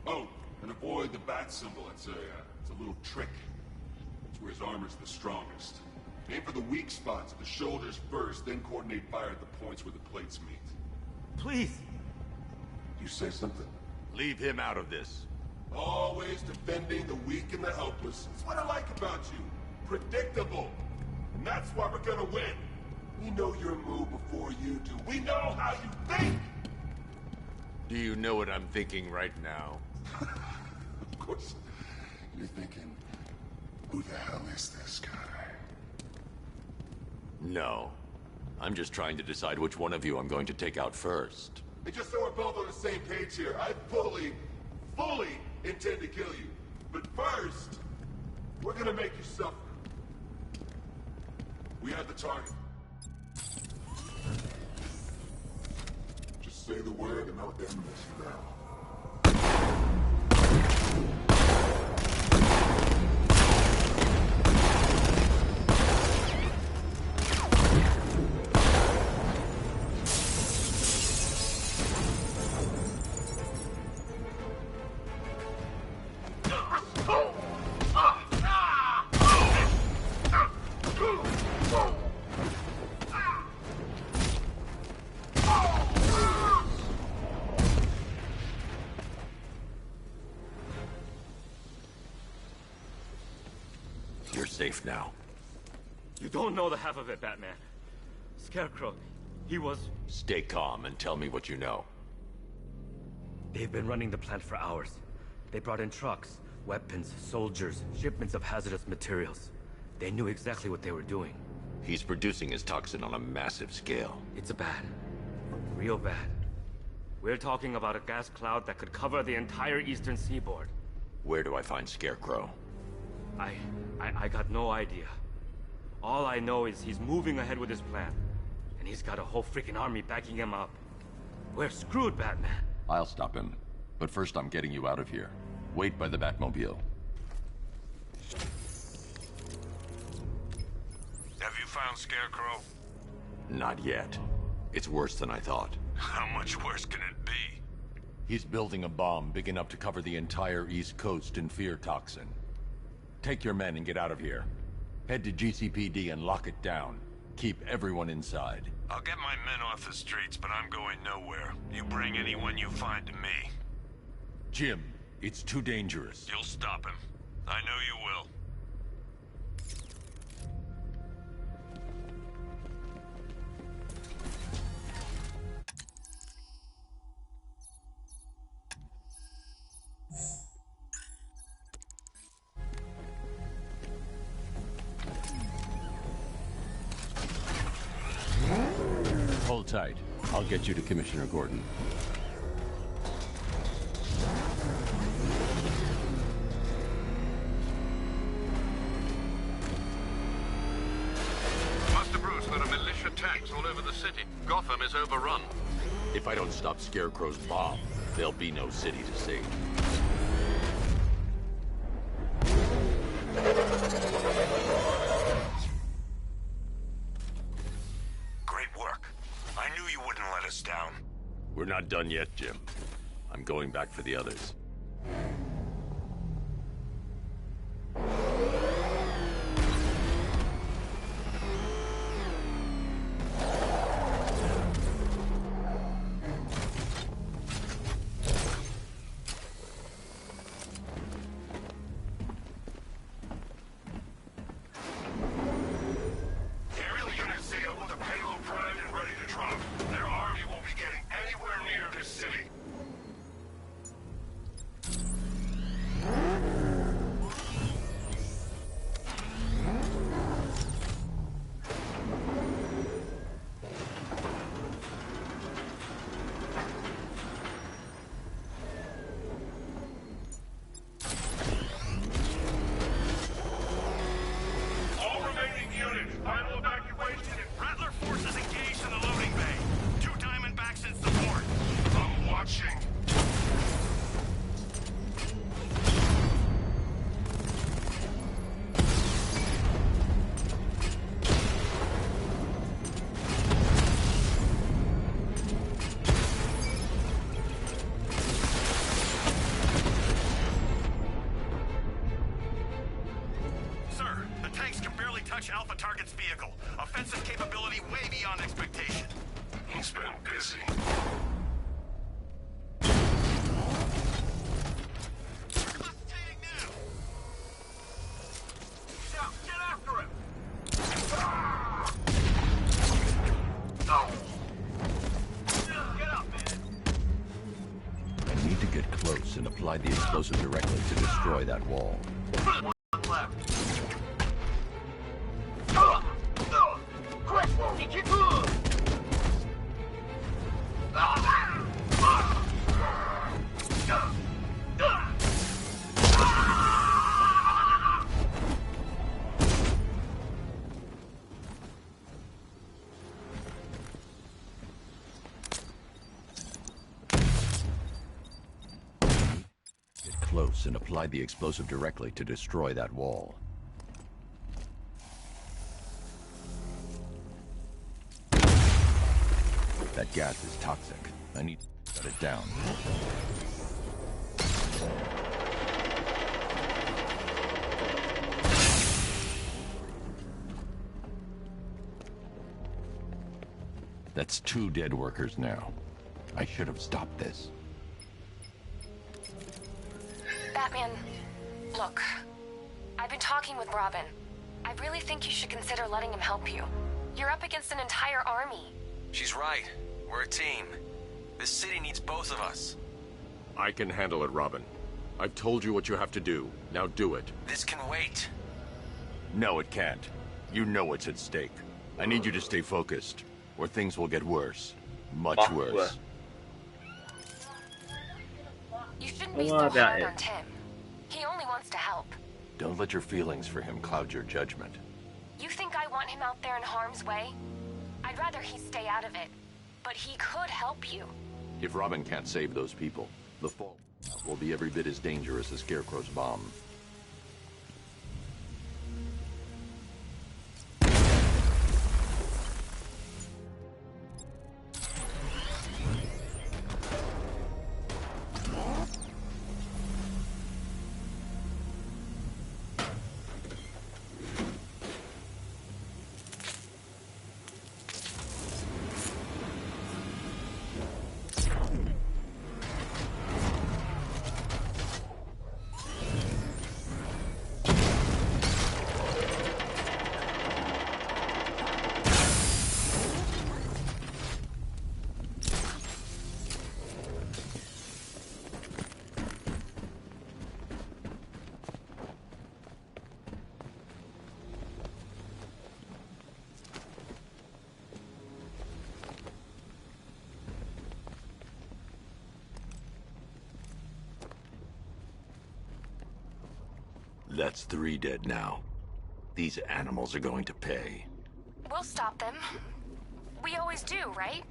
Oh, and avoid the bat symbol. It's a little trick. It's where his armor's the strongest. Aim for the weak spots at the shoulders first, then coordinate fire at the points where the plates meet. Please. You say something? Leave him out of this. Always defending the weak and the helpless. That's what I like about you. Predictable. And that's why we're gonna win. We know your move before you do. We know how you think! Do you know what I'm thinking right now? Of course. You're thinking, who the hell is this guy? No. I'm just trying to decide which one of you I'm going to take out first. Hey, just so we're both on the same page here, I fully intend to kill you. But first, we're gonna make you suffer. We have the target. Just say the word and I'll end this now. You're safe now. You don't know the half of it, Batman. Scarecrow, he was... Stay calm and tell me what you know. They've been running the plant for hours. They brought in trucks, weapons, soldiers, shipments of hazardous materials. They knew exactly what they were doing. He's producing his toxin on a massive scale. It's bad. Real bad. We're talking about a gas cloud that could cover the entire eastern seaboard. Where do I find Scarecrow? I got no idea. All I know is he's moving ahead with his plan. And he's got a whole freaking army backing him up. We're screwed, Batman. I'll stop him. But first I'm getting you out of here. Wait by the Batmobile. Have you found Scarecrow? Not yet. It's worse than I thought. How much worse can it be? He's building a bomb big enough to cover the entire East Coast in fear toxin. Take your men and get out of here. Head to GCPD and lock it down. Keep everyone inside. I'll get my men off the streets, but I'm going nowhere. You bring anyone you find to me. Jim, it's too dangerous. You'll stop him. I know you will. Hold tight. I'll get you to Commissioner Gordon. Master Bruce, there are militia attacks all over the city. Gotham is overrun. If I don't stop Scarecrow's bomb, there'll be no city to save. We're not done yet, Jim. I'm going back for the others. Alpha target's vehicle. Offensive capability way beyond expectation. He's been busy. Resuscitating now. Now, get after him. Get up, man. I need to get close and apply the explosive directly to destroy that wall. One left. this and apply the explosive directly to destroy that wall. That gas is toxic. I need to shut it down. That's 2 dead workers now. I should have stopped this. Batman, look. I've been talking with Robin. I really think you should consider letting him help you. You're up against an entire army. She's right. We're a team. This city needs both of us. I can handle it, Robin. I've told you what you have to do. Now do it. This can wait. No, it can't. You know what's at stake. I need you to stay focused, or things will get worse. Much worse. You shouldn't be so hard on Tim. He only wants to help. Don't let your feelings for him cloud your judgment. You think I want him out there in harm's way? I'd rather he stay out of it. But he could help you. If Robin can't save those people, the fallout will be every bit as dangerous as Scarecrow's bomb. That's 3 dead now. These animals are going to pay. We'll stop them. We always do, right?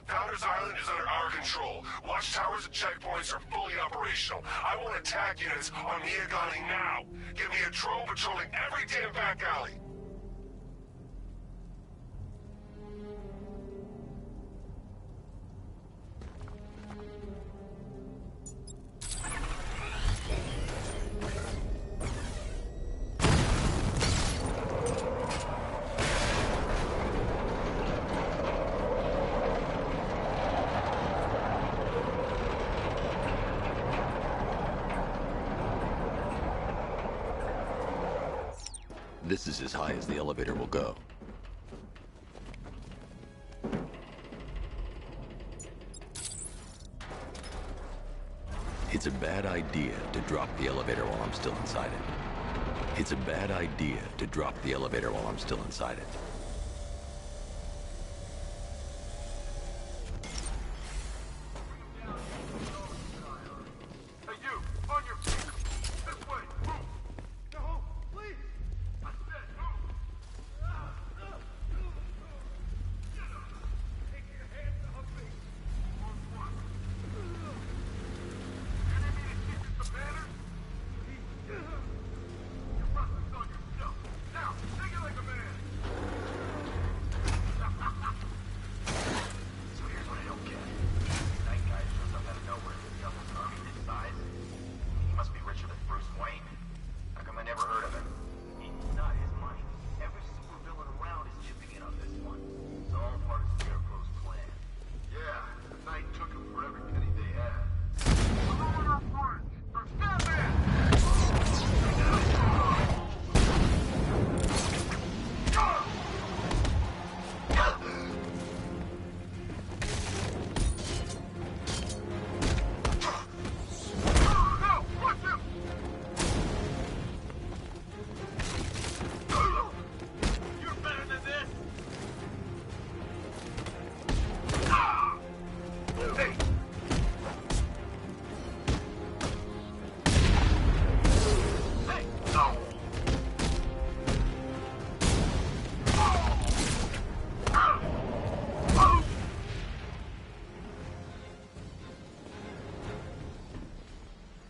Founders Island is under our control. Watchtowers and checkpoints are fully operational. I want attack units on Miagani now. Give me a drone patrolling every damn back alley. This is as high as the elevator will go. It's a bad idea to drop the elevator while I'm still inside it. It's a bad idea to drop the elevator while I'm still inside it.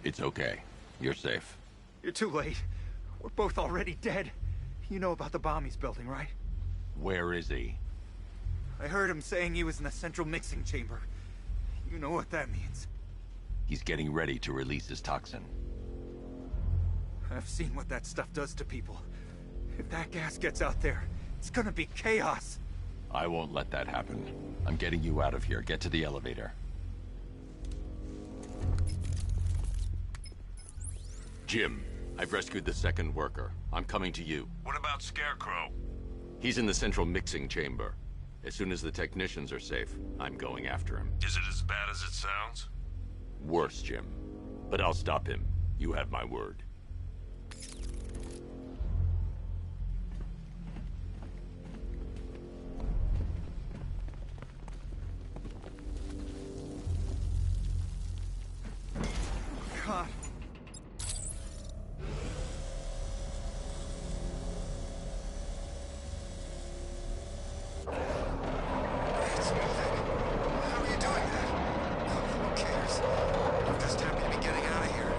It's okay. You're safe. You're too late. We're both already dead. You know about the bomb he's building, right? Where is he? I heard him saying he was in the central mixing chamber. You know what that means. He's getting ready to release his toxin. I've seen what that stuff does to people. If that gas gets out there, it's gonna be chaos. I won't let that happen. I'm getting you out of here. Get to the elevator. Jim, I've rescued the second worker. I'm coming to you. What about Scarecrow? He's in the central mixing chamber. As soon as the technicians are safe, I'm going after him. Is it as bad as it sounds? Worse, Jim. But I'll stop him. You have my word. God. How are you doing that? Who cares? I'm just happy to be getting out of here.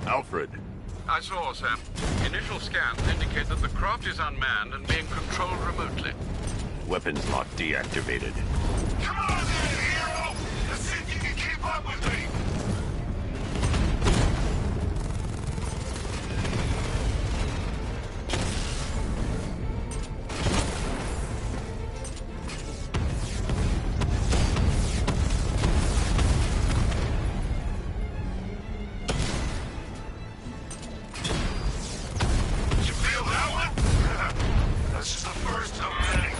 Alfred. I saw, Sam. Initial scans indicate that the craft is unmanned and being controlled remotely. Weapons lock deactivated. Come on then, hero! Let's see if you can keep up with me! You feel that one? That's just the first of many.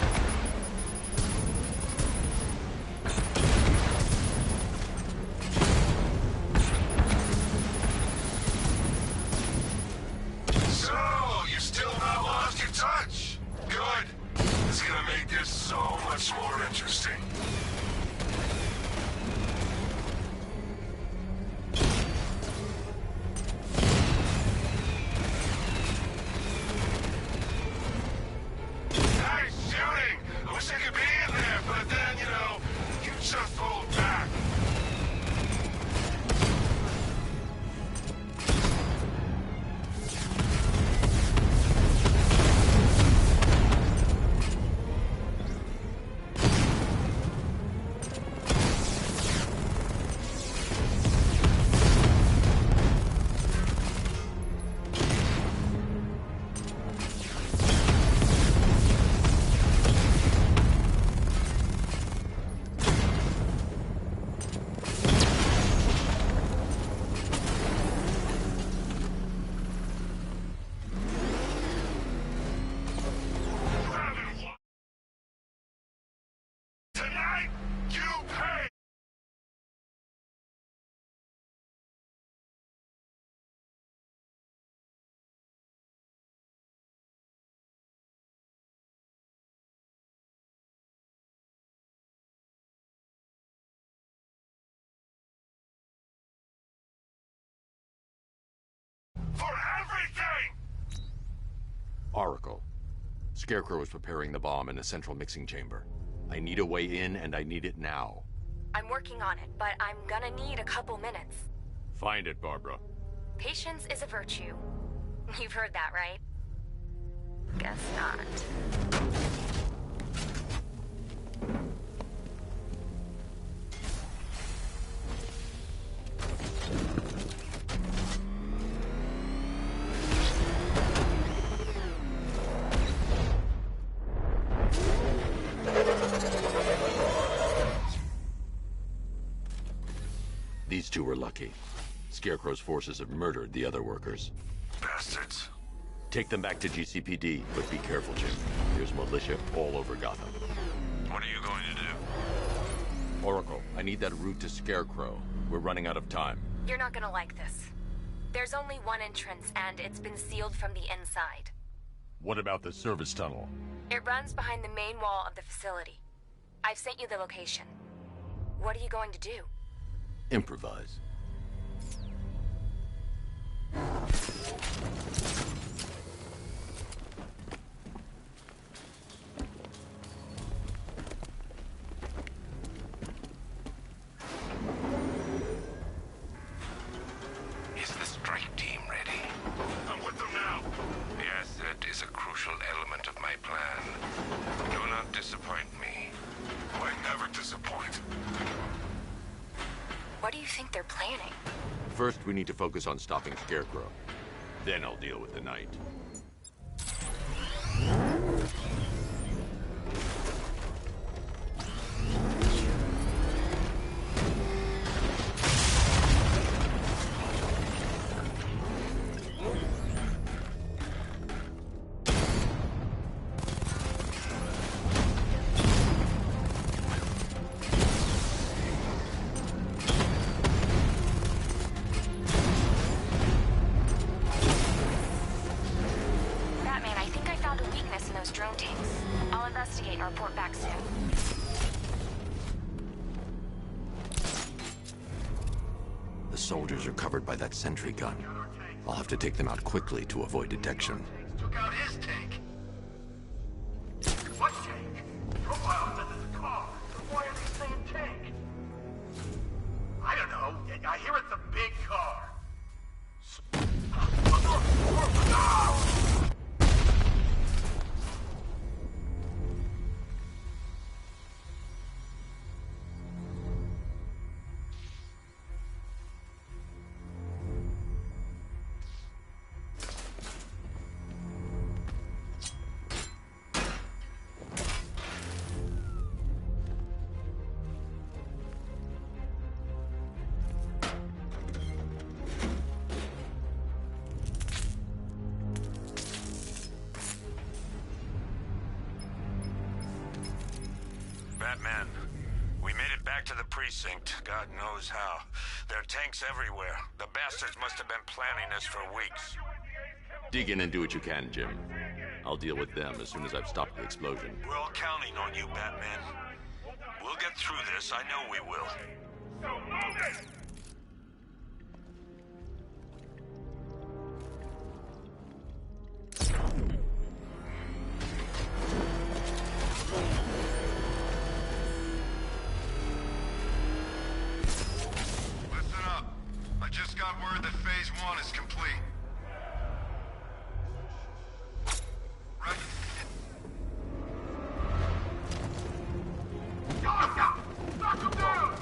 For everything! Oracle. Scarecrow is preparing the bomb in a central mixing chamber. I need a way in, and I need it now. I'm working on it, but I'm gonna need a couple minutes. Find it, Barbara. Patience is a virtue. You've heard that, right? Guess not. These two were lucky. Scarecrow's forces have murdered the other workers. Bastards. Take them back to GCPD, but be careful, Jim. There's militia all over Gotham. What are you going to do? Oracle, I need that route to Scarecrow. We're running out of time. You're not gonna like this. There's only one entrance, and it's been sealed from the inside. What about the service tunnel? It runs behind the main wall of the facility. I've sent you the location. What are you going to do? Improvise. Is the strike team ready? I'm with them now. Yes, that is a crucial element of my plan. Do not disappoint me. I never disappoint. What do you think they're planning? First, we need to focus on stopping Scarecrow. Then I'll deal with the Knight. Soldiers are covered by that sentry gun. I'll have to take them out quickly to avoid detection. Took out his tank. What tank? Profile says it's a car. But why are they saying tank? I don't know. I hear it's a big car. Batman, we made it back to the precinct. God knows how. There are tanks everywhere. The bastards must have been planning this for weeks. Dig in and do what you can, Jim. I'll deal with them as soon as I've stopped the explosion. We're all counting on you, Batman. We'll get through this. I know we will. So move it! I just got word that Phase 1 is complete. Right. Knock him down!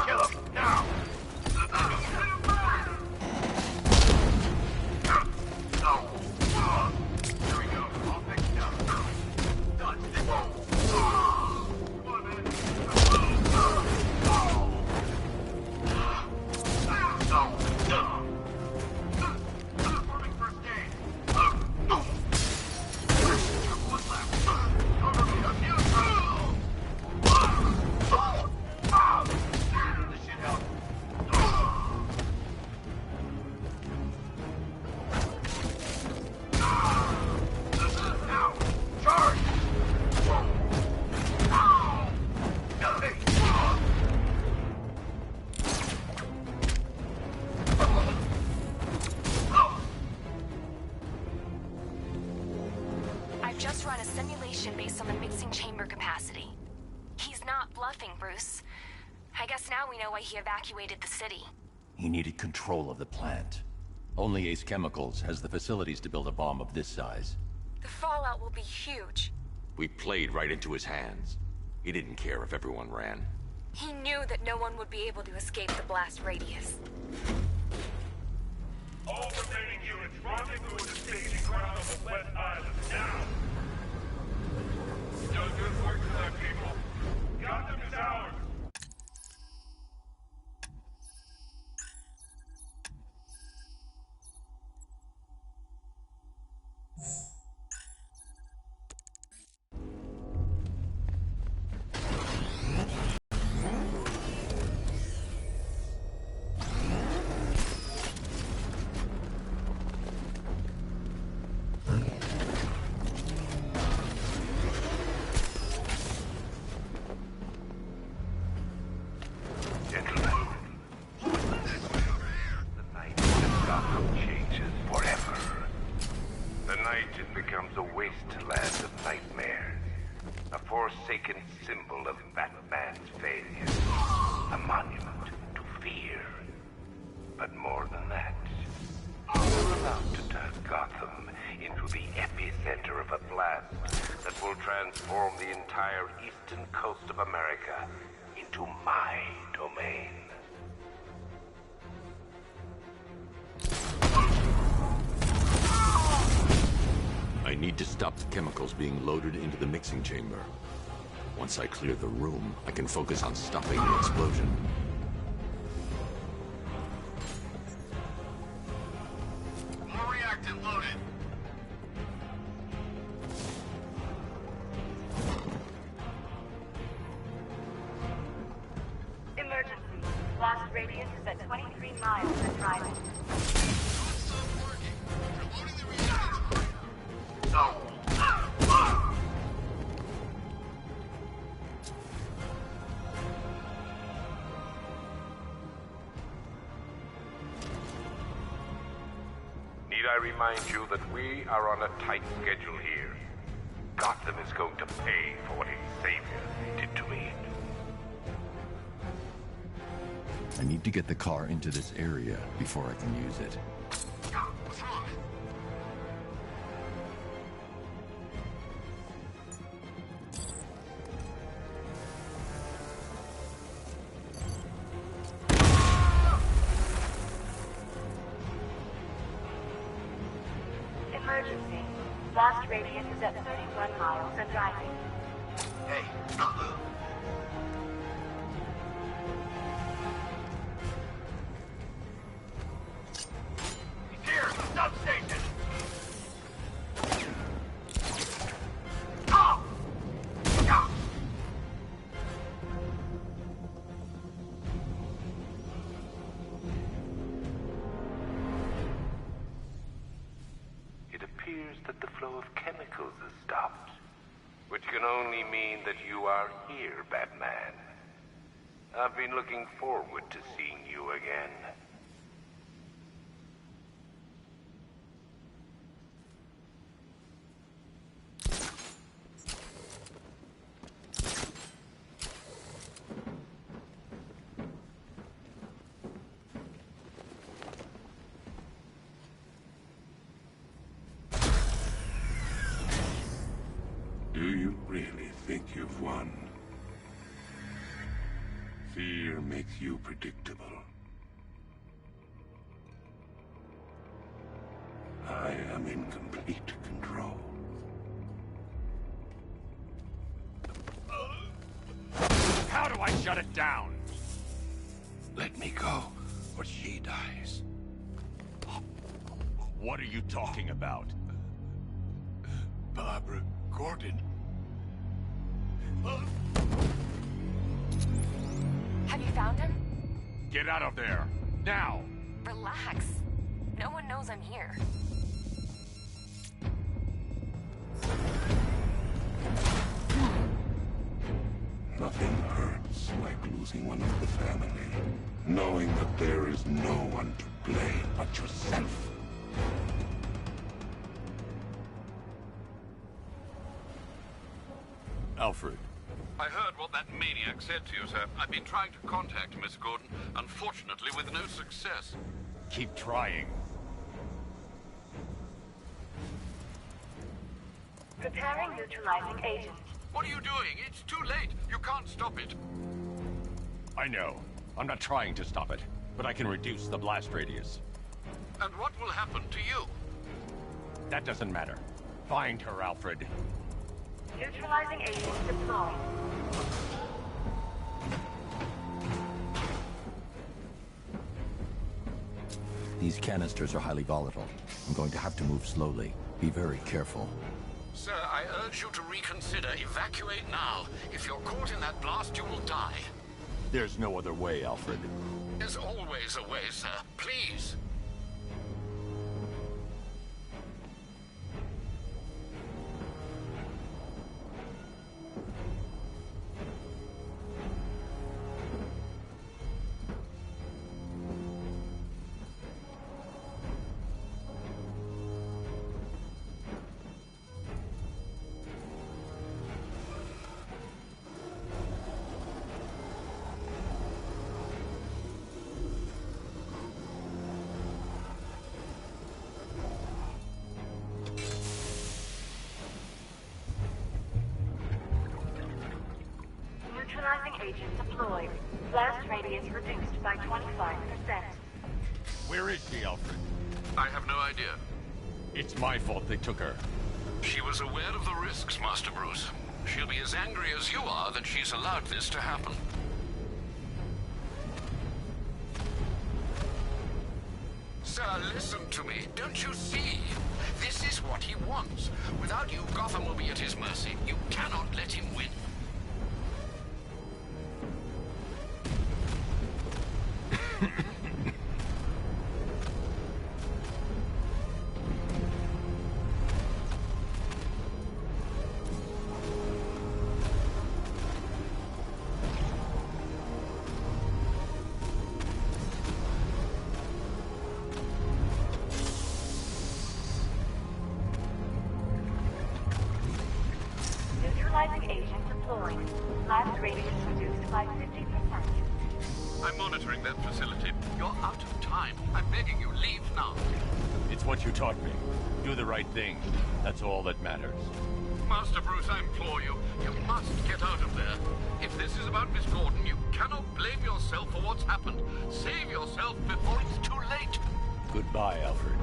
Kill him now! There we go. All fixed up. Done. just run a simulation based on the mixing chamber capacity. He's not bluffing, Bruce. I guess now we know why he evacuated the city. He needed control of the plant. Only Ace Chemicals has the facilities to build a bomb of this size. The fallout will be huge. We played right into his hands. He didn't care if everyone ran. He knew that no one would be able to escape the blast radius. All remaining units, rendezvous with the staging ground on the West Island, now! You've done good work tonight, people. Gotham is ours! Forsaken symbol of Batman's failure. A monument to fear. But more than that, we're about to turn Gotham into the epicenter of a blast that will transform the entire eastern coast of America into my domain. I need to stop the chemicals being loaded into the mixing chamber. Once I clear the room, I can focus on stopping the explosion. More reactant loaded. Emergency. Blast radius is at 23 miles and driving. Need I remind you that we are on a tight schedule here? Gotham is going to pay for what his savior did to me. I need to get the car into this area before I can use it. What's wrong? Emergency. Blast radius is at 31 miles and driving. Hey, he's here! Substation! Oh! Oh! It appears that the flow of chemicals has stopped, which can only mean that you are here, Batman. I've been looking forward to seeing you again. Do you really think you've won? Fear makes you predictable. I am in complete control. How do I shut it down? Let me go, or she dies. What are you talking about? Barbara Gordon. Have you found him? Get out of there! Now! Relax. No one knows I'm here. Nothing hurts like losing one of the family. Knowing that there is no one to blame but yourself. Alfred. I heard what that maniac said to you, sir. I've been trying to contact Miss Gordon, unfortunately with no success. Keep trying. Preparing neutralizing agent. What are you doing? It's too late. You can't stop it. I know. I'm not trying to stop it, but I can reduce the blast radius. And what will happen to you? That doesn't matter. Find her, Alfred. Neutralizing agent deployed. These canisters are highly volatile. I'm going to have to move slowly. Be very careful. Sir, I urge you to reconsider. Evacuate now. If you're caught in that blast, you will die. There's no other way, Alfred. There's always a way, sir. Please. Neutralizing agent deployed. Blast radius reduced by 25%. Where is she, Alfred? I have no idea. It's my fault they took her. She was aware of the risks, Master Bruce. She'll be as angry as you are that she's allowed this to happen. Sir, listen to me. Don't you see? This is what he wants. Without you, Gotham will be at his mercy. You cannot let him win. Neutralizing agent deployed. Blast radius reduced by 50%. I'm monitoring that facility. You're out of time. I'm begging you, leave now. It's what you taught me. Do the right thing. That's all that matters. Master Bruce, I implore you, you must get out of there. If this is about Miss Gordon, you cannot blame yourself for what's happened. Save yourself before it's too late. Goodbye, Alfred.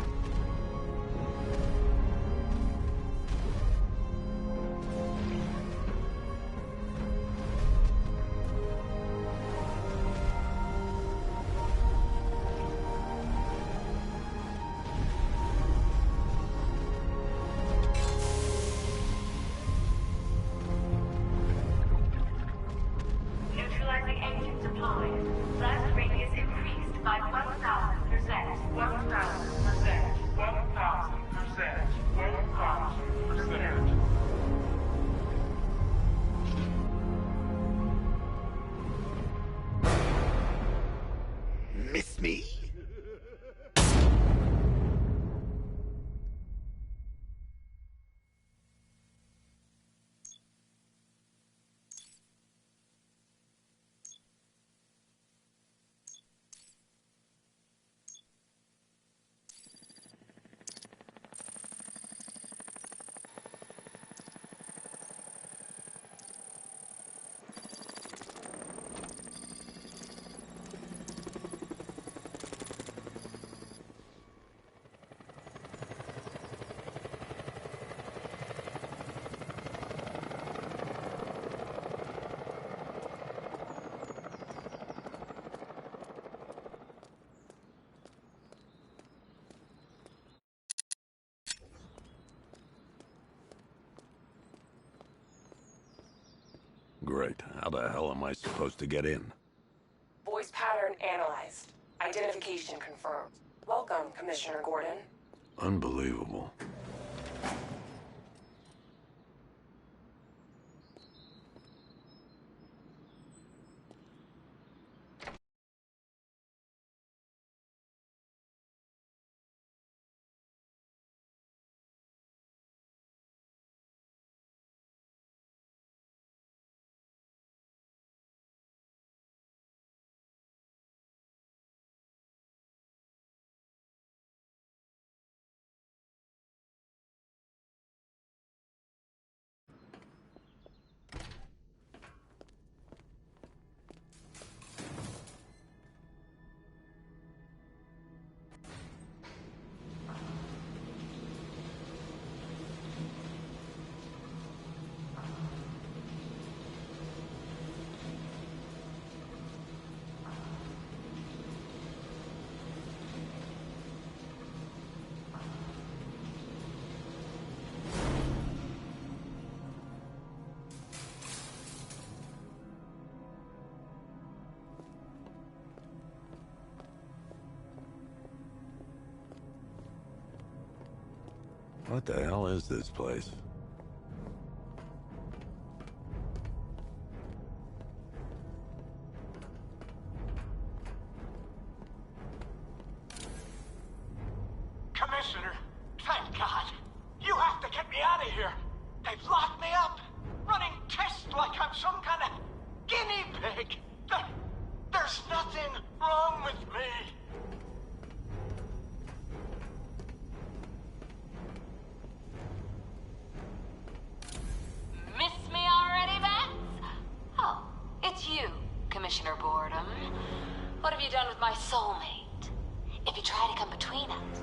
Neutralizing agent deployed. Blast radius increased by 1,000%. 1,000%. 1,000%. 1,000%. Miss me? Great. How the hell am I supposed to get in? Voice pattern analyzed. Identification confirmed. Welcome, Commissioner Gordon. Unbelievable. What the hell is this place? Commissioner, thank God. You have to get me out of here. They've locked me up, running tests like I'm some kind of guinea pig. There's nothing wrong with me. Miss me already, Bats? Oh, it's you, Commissioner Boredom. What have you done with my soulmate? If you try to come between us,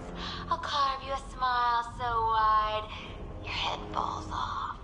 I'll carve you a smile so wide, your head falls off.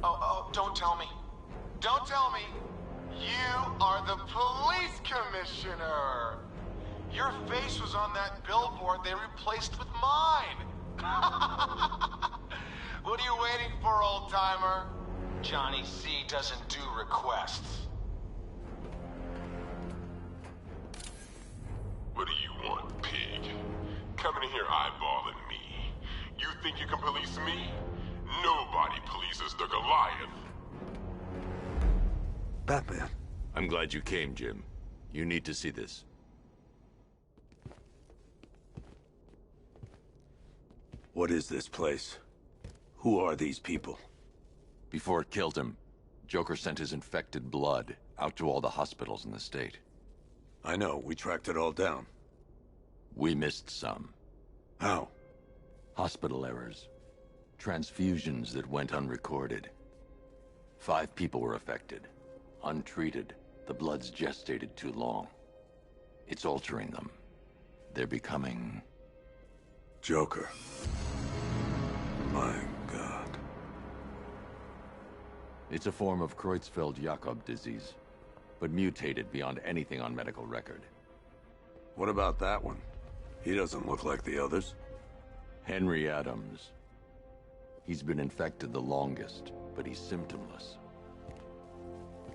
Oh, don't tell me. Don't tell me. You are the police commissioner. Your face was on that billboard they replaced with mine. What are you waiting for, old-timer? Johnny C doesn't do requests. What do you want, pig? Coming in here eyeballing me. You think you can police me? Nobody polices the Goliath. Batman. I'm glad you came, Jim. You need to see this. What is this place? Who are these people? Before it killed him, Joker sent his infected blood out to all the hospitals in the state. I know, we tracked it all down. We missed some. How? Hospital errors. Transfusions that went unrecorded. 5 people were affected. Untreated, the blood's gestated too long. It's altering them. They're becoming... Joker. My God. It's a form of Creutzfeldt-Jakob disease, but mutated beyond anything on medical record. What about that one? He doesn't look like the others. Henry Adams. He's been infected the longest, but he's symptomless.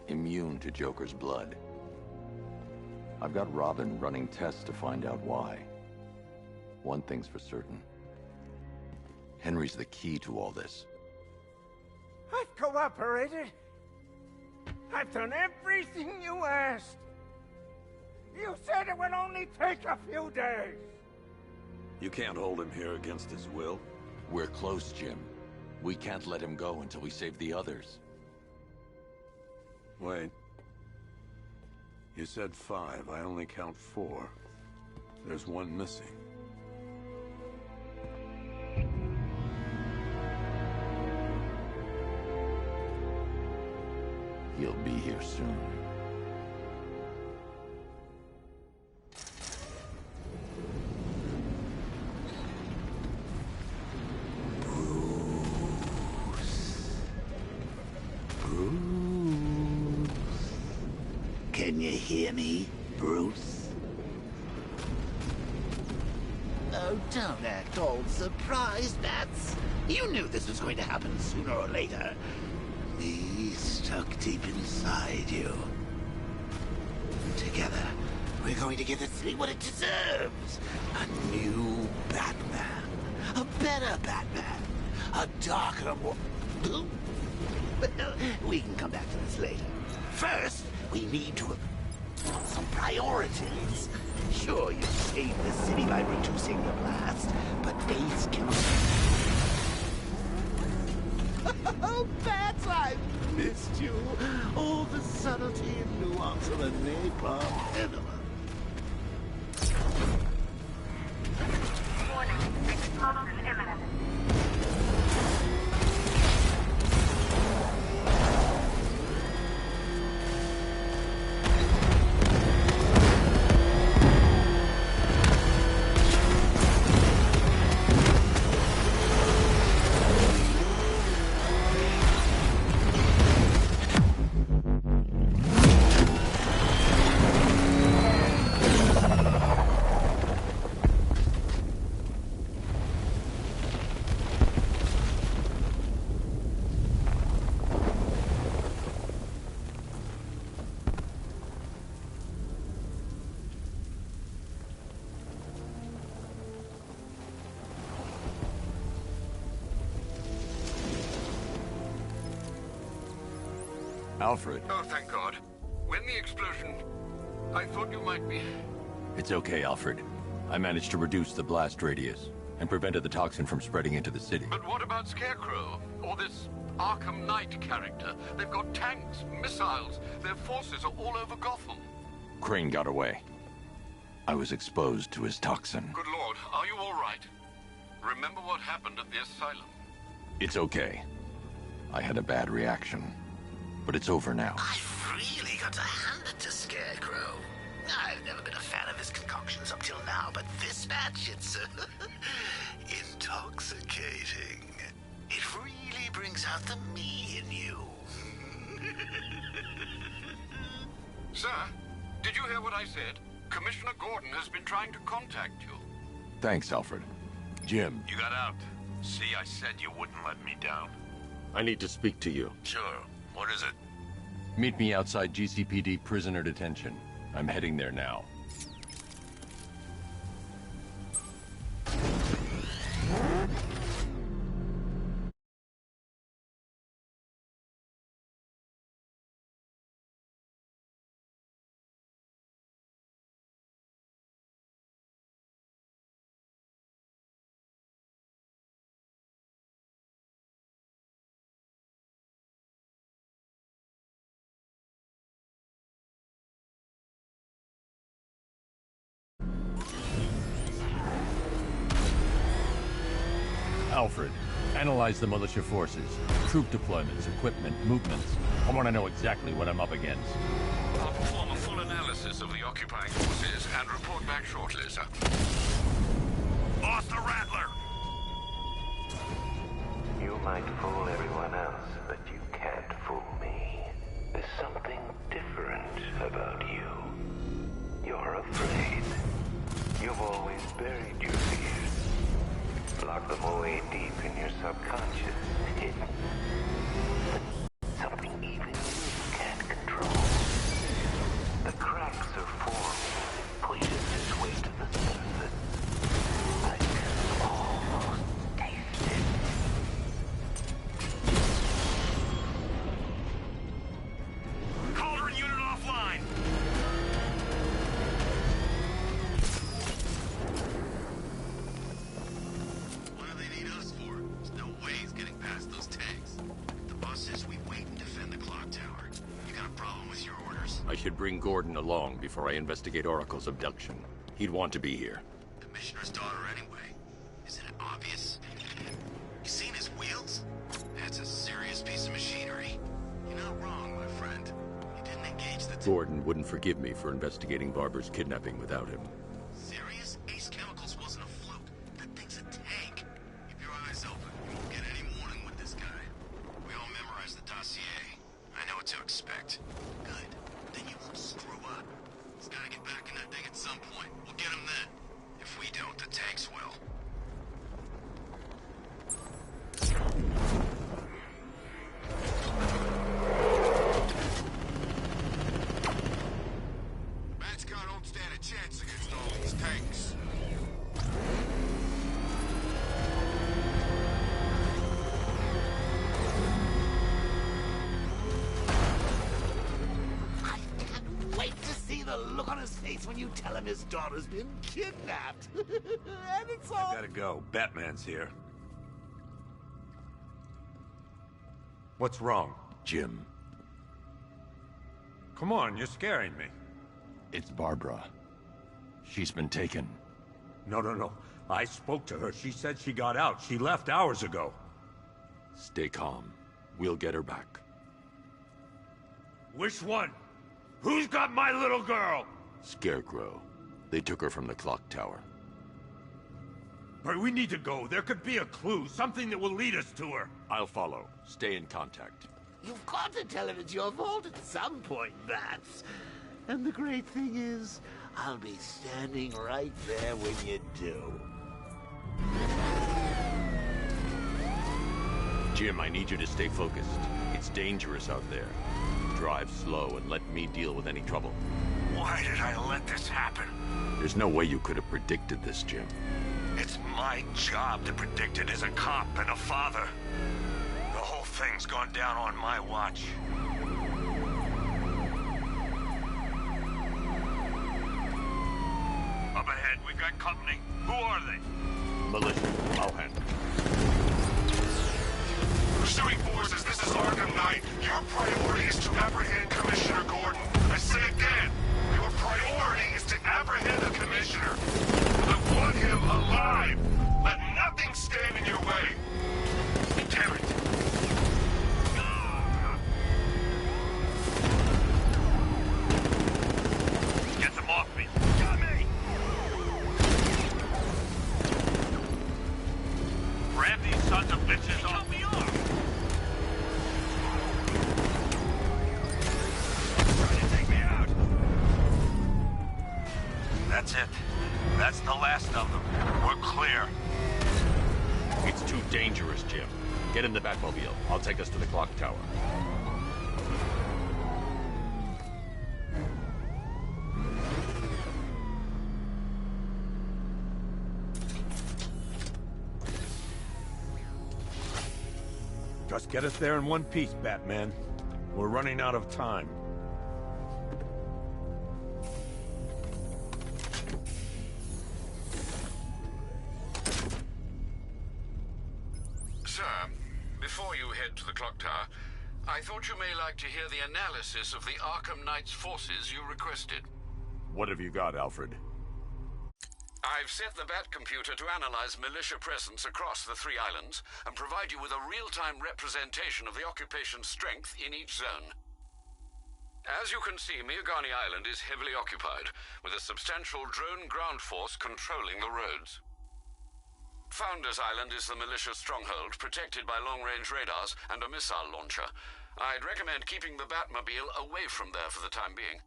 Immune to Joker's blood. I've got Robin running tests to find out why. One thing's for certain. Henry's the key to all this. I've cooperated. I've done everything you asked. You said it would only take a few days. You can't hold him here against his will. We're close, Jim. We can't let him go until we save the others. Wait. You said 5. I only count 4. There's one missing. He'll be here soon. Can you hear me, Bruce? Oh, don't act all surprised, Bats. You knew this was going to happen sooner or later. Me stuck deep inside you. Together, we're going to give the city what it deserves. A new Batman. A better Batman. A darker, more... Well, we can come back to this later. First, we need to... some priorities. Sure, you saved the city by reducing the blast, but Ace can... Oh, Bats, I missed you. All the subtlety and nuance of a napalm enema. Warning. Explosive Alfred. Oh, thank God. When the explosion... I thought you might be... It's okay, Alfred. I managed to reduce the blast radius and prevented the toxin from spreading into the city. But what about Scarecrow? Or this Arkham Knight character? They've got tanks, missiles. Their forces are all over Gotham. Crane got away. I was exposed to his toxin. Good Lord, are you all right? Remember what happened at the asylum? It's okay. I had a bad reaction. But it's over now. I've really got to hand it to Scarecrow. I've never been a fan of his concoctions up till now, but this batch, it's intoxicating. It really brings out the me in you. Sir, did you hear what I said? Commissioner Gordon has been trying to contact you. Thanks, Alfred. Jim. You got out. See, I said you wouldn't let me down. I need to speak to you. Sure. What is it? Meet me outside GCPD prisoner detention. I'm heading there now. Alfred, analyze the militia forces, troop deployments, equipment, movements. I want to know exactly what I'm up against. I'll perform a full analysis of the occupying forces and report back shortly, sir. Boss the Rattler! You might fool everyone else, but you can't fool me. There's something different about you. You're afraid. You've always buried your fears. Lock them away deep in your subconscious, hidden. But something even you can't control. The cracks are forming, pushes its way to the surface. I can almost taste it. Cauldron unit offline! I should bring Gordon along before I investigate Oracle's abduction. He'd want to be here. Commissioner's daughter anyway. Isn't it obvious? You seen his wheels? That's a serious piece of machinery. You're not wrong, my friend. You didn't engage the... Gordon wouldn't forgive me for investigating Barbara's kidnapping without him. Serious? Ace Chemicals wasn't a fluke. That thing's a tank. Keep your eyes open. You won't get any warning with this guy. We all memorized the dossier. I know what to expect. Good. Then you won't screw up. He's gotta get back in that thing at some point. We'll get him then. If we don't, the tanks will. Batchcon don't stand a chance against all these tanks. Wait to see the look on his face when you tell him his daughter's been kidnapped. And it's all... I gotta go. Batman's here. What's wrong? Jim. Come on, you're scaring me. It's Barbara. She's been taken. No. I spoke to her. She said she got out. She left hours ago. Stay calm. We'll get her back. Which one? Who's got my little girl? Scarecrow. They took her from the clock tower. But we need to go. There could be a clue, something that will lead us to her. I'll follow. Stay in contact. You've got to tell him it's your fault at some point, Bats. And the great thing is, I'll be standing right there when you do. Jim, I need you to stay focused. It's dangerous out there. Drive slow and let me deal with any trouble. Why did I let this happen? There's no way you could have predicted this, Jim. It's my job to predict it as a cop and a father. The whole thing's gone down on my watch. up ahead. We've got company. Who are they? Militia. I'll handle it. Pursuing forces, this is Arkham Knight. Your priority is to apprehend Commissioner Gordon. I say again, your priority is to apprehend the Commissioner. I want him alive. Let nothing stand in your way. Damn it. Get them off me. Got me! Grab these sons of bitches off me off! Trying to take me out! That's it. That's the last of them. We're clear. It's too dangerous, Jim. Get in the Batmobile. I'll take us to the clock tower. Just get us there in one piece, Batman. We're running out of time. Sir, before you head to the clock tower, I thought you may like to hear the analysis of the Arkham Knight's forces you requested. What have you got, Alfred? I've set the Bat computer to analyze militia presence across the 3 islands and provide you with a real-time representation of the occupation's strength in each zone. As you can see, Miagani Island is heavily occupied, with a substantial drone ground force controlling the roads. Founders Island is the militia stronghold, protected by long-range radars and a missile launcher. I'd recommend keeping the Batmobile away from there for the time being.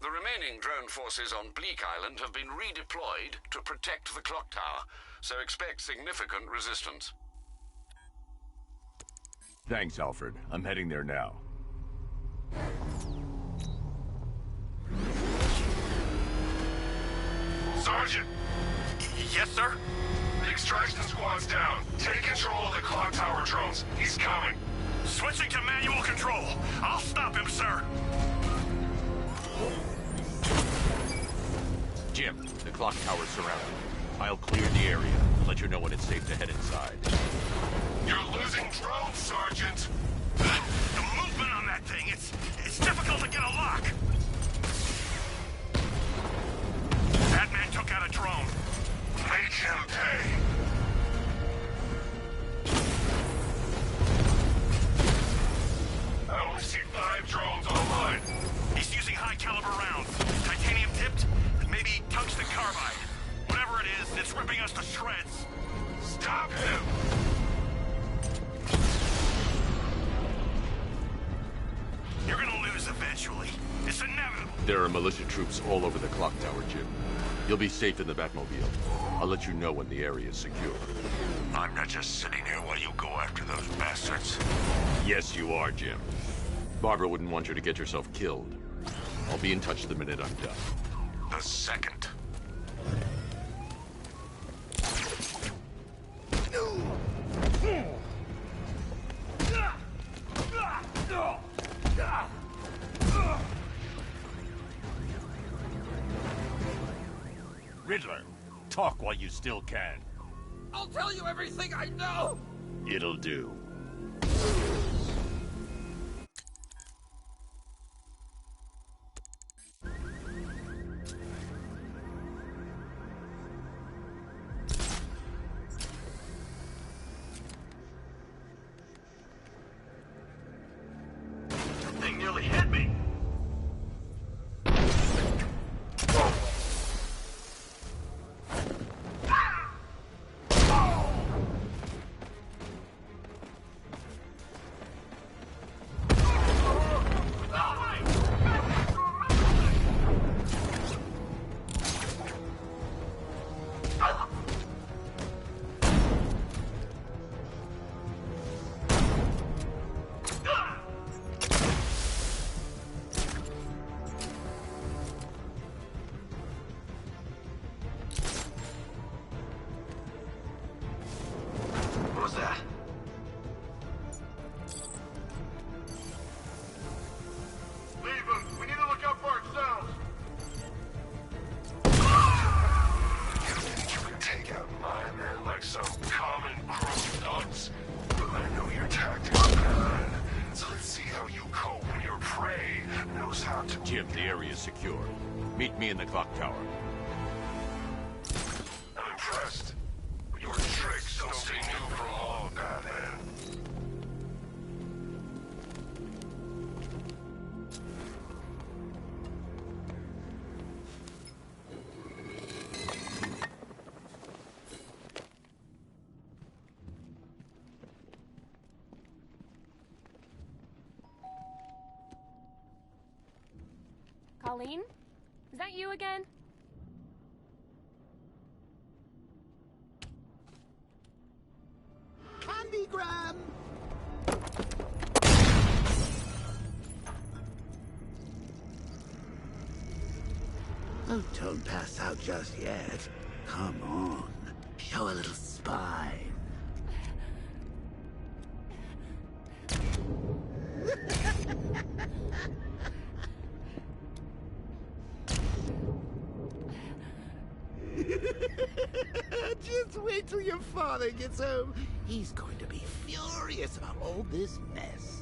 The remaining drone forces on Bleak Island have been redeployed to protect the clock tower, so expect significant resistance. Thanks, Alfred. I'm heading there now. Sergeant! Yes, sir? The extraction squad's down. Take control of the clock tower drones. He's coming. Switching to manual control. I'll stop him, sir. Jim, the clock tower's surrounded. I'll clear the area and let you know when it's safe to head inside. You're losing drones, Sergeant! The movement on that thing, it's difficult to get a lock. That man took out a drone. Make him pay. I only see 5 drones online. He's using high-caliber rounds. Titanium tipped, maybe tungsten carbide. Whatever it is, it's ripping us to shreds. Stop him! You're gonna lose eventually. It's inevitable. There are militia troops all over the clock tower, Jim. You'll be safe in the Batmobile. I'll let you know when the area is secure. I'm not just sitting here while you go after those bastards. Yes, you are, Jim. Barbara wouldn't want you to get yourself killed. I'll be in touch the minute I'm done. The second. Riddler, talk while you still can. I'll tell you everything I know! It'll do. Thing nearly hit me. Jim. The area is secure. Meet me in the clock tower. I'm impressed. Your tricks don't seem new for long, Batman. Colleen? Is that you again? Candygram! Oh, don't pass out just yet. Come on. Show a little spine. Just wait till your father gets home. He's going to be furious about all this mess.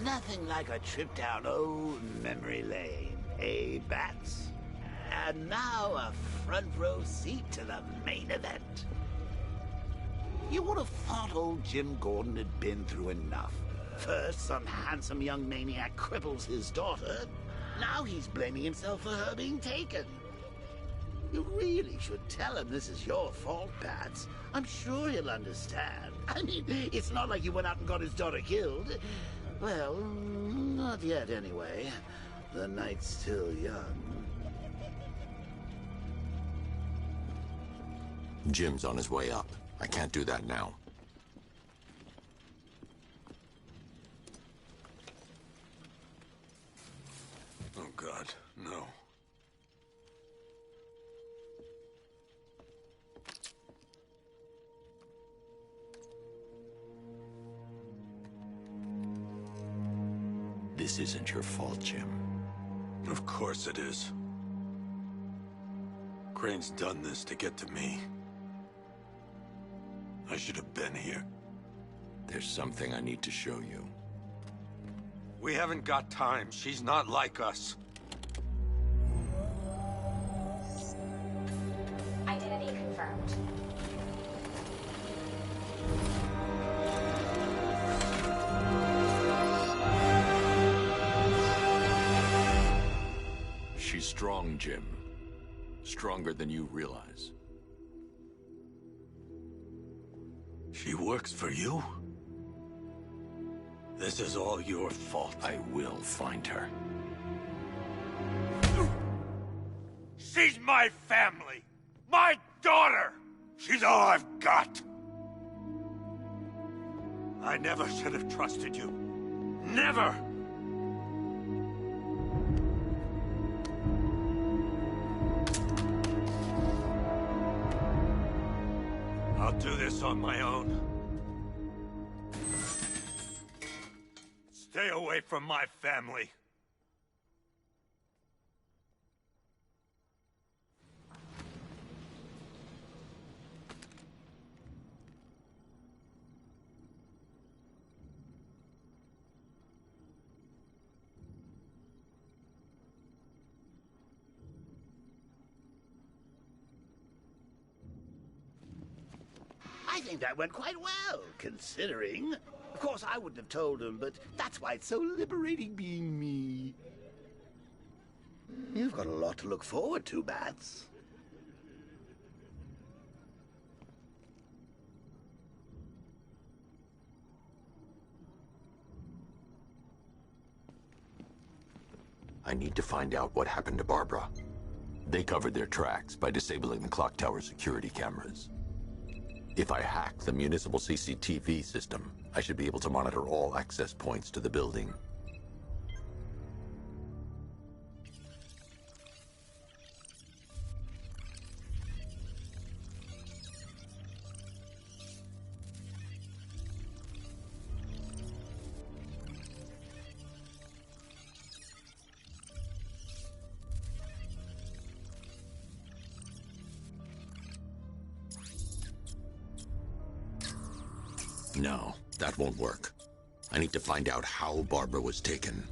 Nothing like a trip down old memory lane, eh, Bats? And now a front row seat to the main event. You would have thought old Jim Gordon had been through enough. First, some handsome young maniac cripples his daughter. Now he's blaming himself for her being taken. You really should tell him this is your fault, Bats. I'm sure he'll understand. I mean, it's not like you went out and got his daughter killed. Well, not yet anyway. The night's still young. Jim's on his way up. I can't do that now. Oh, God, no. This isn't your fault, Jim. Of course it is. Crane's done this to get to me. I should have been here. There's something I need to show you. We haven't got time. She's not like us. Identity confirmed. She's strong, Jim. Stronger than you realize. She works for you? This is all your fault. I will find her. She's my family! My daughter! She's all I've got! I never should have trusted you. Never! I'll do this on my own. Stay away from my family. I think that went quite well, considering. Of course, I wouldn't have told him, but that's why it's so liberating being me. You've got a lot to look forward to, Bats. I need to find out what happened to Barbara. They covered their tracks by disabling the clock tower security cameras. If I hack the municipal CCTV system, I should be able to monitor all access points to the building. No, that won't work. I need to find out how Barbara was taken.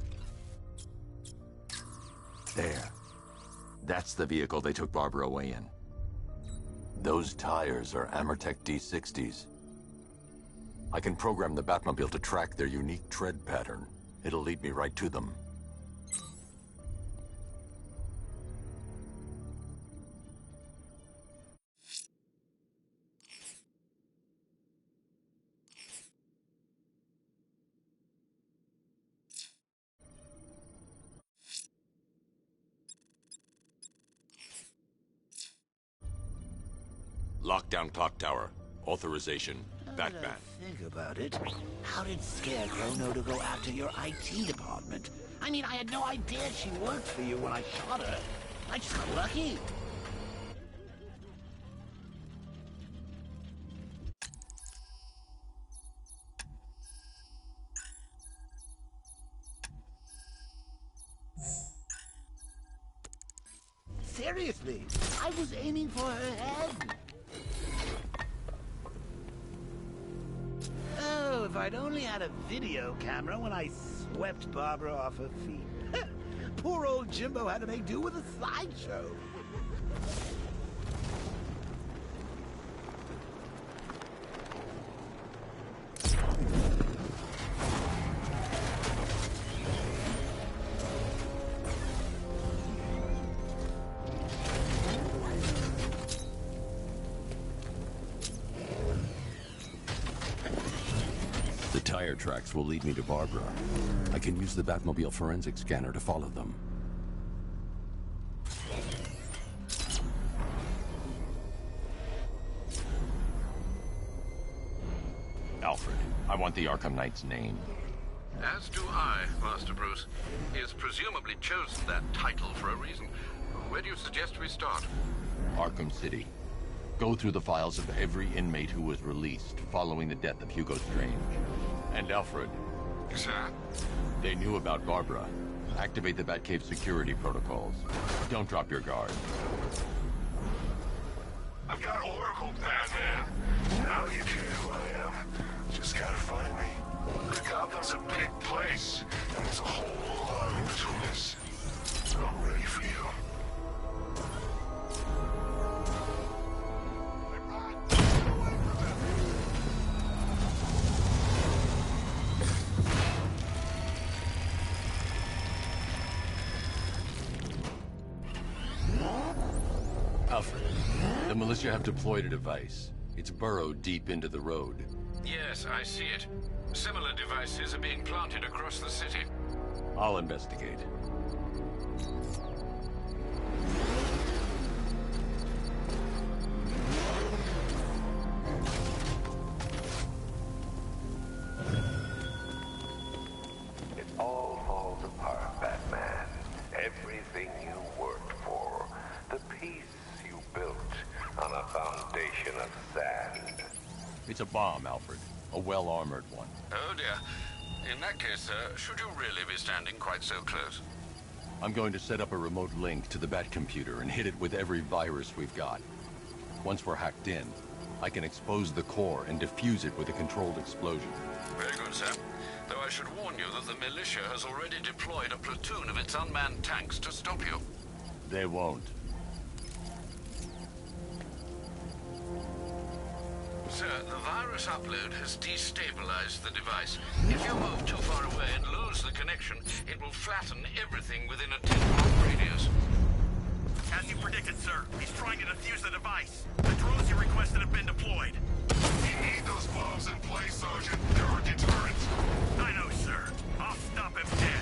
There. That's the vehicle they took Barbara away in. Those tires are Amertech D60s. I can program the Batmobile to track their unique tread pattern. It'll lead me right to them. Lockdown clock tower. Authorization. Batman. Think about it. How did Scarecrow know to go after your IT department? I mean, I had no idea she worked for you when I shot her. I just got lucky. Seriously, I was aiming for her head. Oh, if I'd only had a video camera when I swept Barbara off her feet. Poor old Jimbo had to make do with a sideshow. The tire tracks will lead me to Barbara. I can use the Batmobile forensic scanner to follow them. Alfred, I want the Arkham Knight's name. As do I, Master Bruce. He has presumably chosen that title for a reason. Where do you suggest we start? Arkham City. Go through the files of every inmate who was released following the death of Hugo Strange. And Alfred. Sir? They knew about Barbara. Activate the Batcave security protocols. Don't drop your guard. I've got Oracle, Batman. Now you care who I am. Just gotta find me. Gotham's a big place, and there's a whole lot in between us. I'm ready for you. Alfred, the militia have deployed a device. It's burrowed deep into the road. Yes, I see it. Similar devices are being planted across the city. I'll investigate. It all falls apart, Batman. Everything you worked for. The peace you built on a foundation of sand. It's a bomb, Alfred. A well-armored one. Oh dear. In that case, sir, should you really be standing quite so close? I'm going to set up a remote link to the Batcomputer and hit it with every virus we've got. Once we're hacked in, I can expose the core and defuse it with a controlled explosion. Very good, sir. Though I should warn you that the militia has already deployed a platoon of its unmanned tanks to stop you. They won't. Sir, the virus upload has destabilized the device. If you move too far away and lose the connection, it will flatten everything within a 10-block radius. As you predicted, sir, he's trying to defuse the device. The drones you requested have been deployed. We need those bombs in place, Sergeant. They're our deterrent. I know, sir. I'll stop him dead.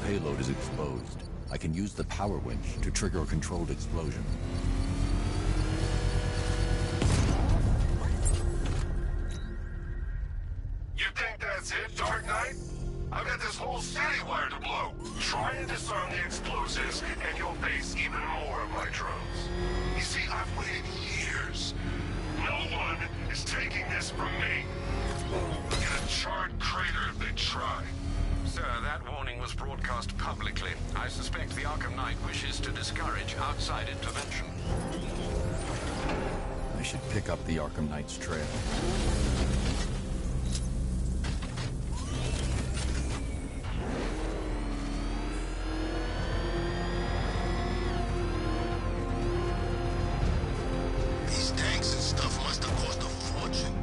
Payload is exposed. I can use the power winch to trigger a controlled explosion. You think that's it, Dark Knight? I've got this whole city wired to blow. Try and disarm the explosives, and you'll face even more of my drones. You see, I've waited years. No one is taking this from me. Look at a charred crater if they try. Sir, that warning was broadcast publicly. I suspect the Arkham Knight wishes to discourage outside intervention. I should pick up the Arkham Knight's trail. These tanks and stuff must have cost a fortune.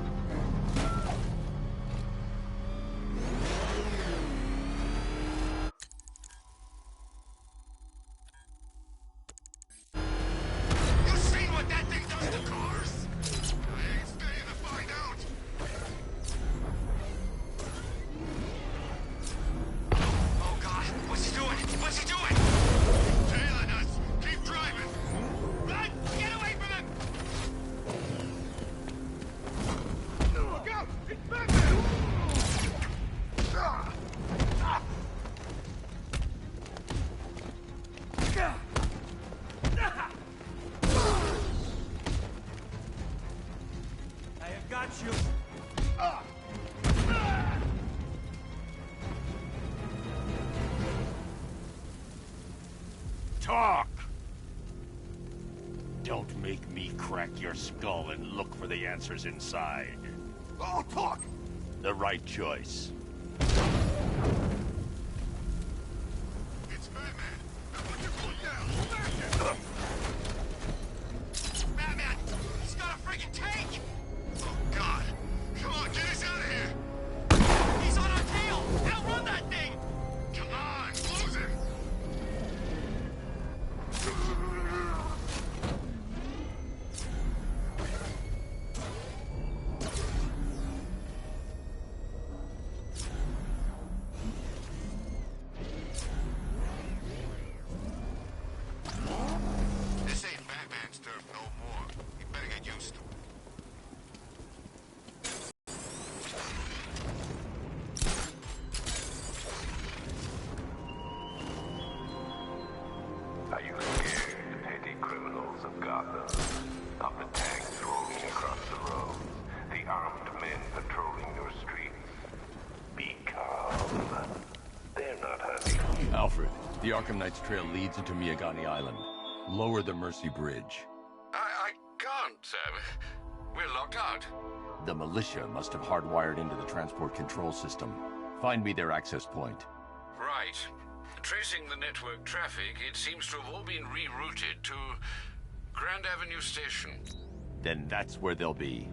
You seen what that thing does to cars? talk! Don't make me crack your skull and look for the answers inside. Oh, talk! The right choice. It's Batman. Put your foot down. Batman! He's got a freaking tank! Oh, God. Come on, get us out of here! He's on our tail! Outrun that thing! Come on, close him! This ain't Batman's turf no more. You better get used to it. Are you scared, petty criminals of Gotham? Of the tanks rolling across the roads, the armed men patrolling your streets? Be calm. They're not hurting. Alfred, the Arkham Knight's trail leads into Miagani Island. Lower the Mercy Bridge. I can't, sir. We're locked out. The militia must have hardwired into the transport control system. Find me their access point. Right. Tracing the network traffic, it seems to have all been rerouted to Grand Avenue Station. Then that's where they'll be.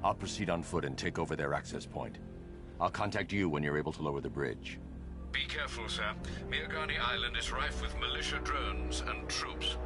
I'll proceed on foot and take over their access point. I'll contact you when you're able to lower the bridge. Be careful, sir. Miagani Island is rife with militia drones and troops.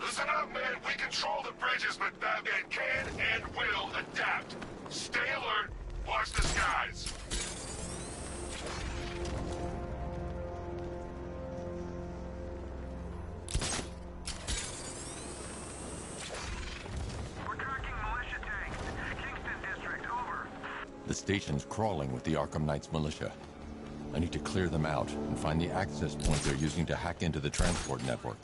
Listen up, man. We control the bridges, but Batman can and will adapt. Stay alert. Watch the skies. We're tracking militia tanks. Kingston District, over. The station's crawling with the Arkham Knight's militia. I need to clear them out and find the access point they're using to hack into the transport network.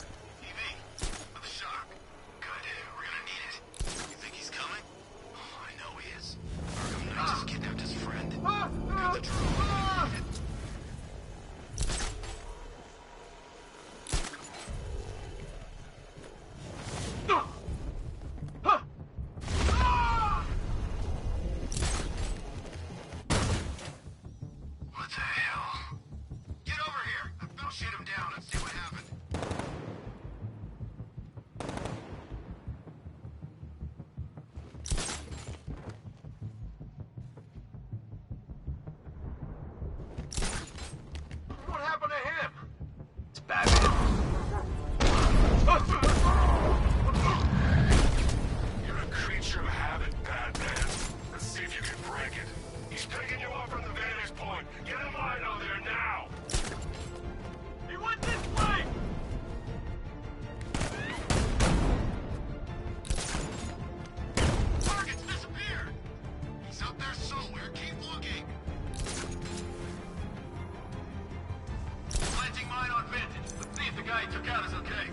You're a creature of habit, Batman. Let's see if you can break it. He's picking you up from the vantage point. Get a line on there now. He went this way! Target's disappeared! He's up there somewhere. Keep looking. Planting mine on Vintage. Let's see if the guy he took out is okay.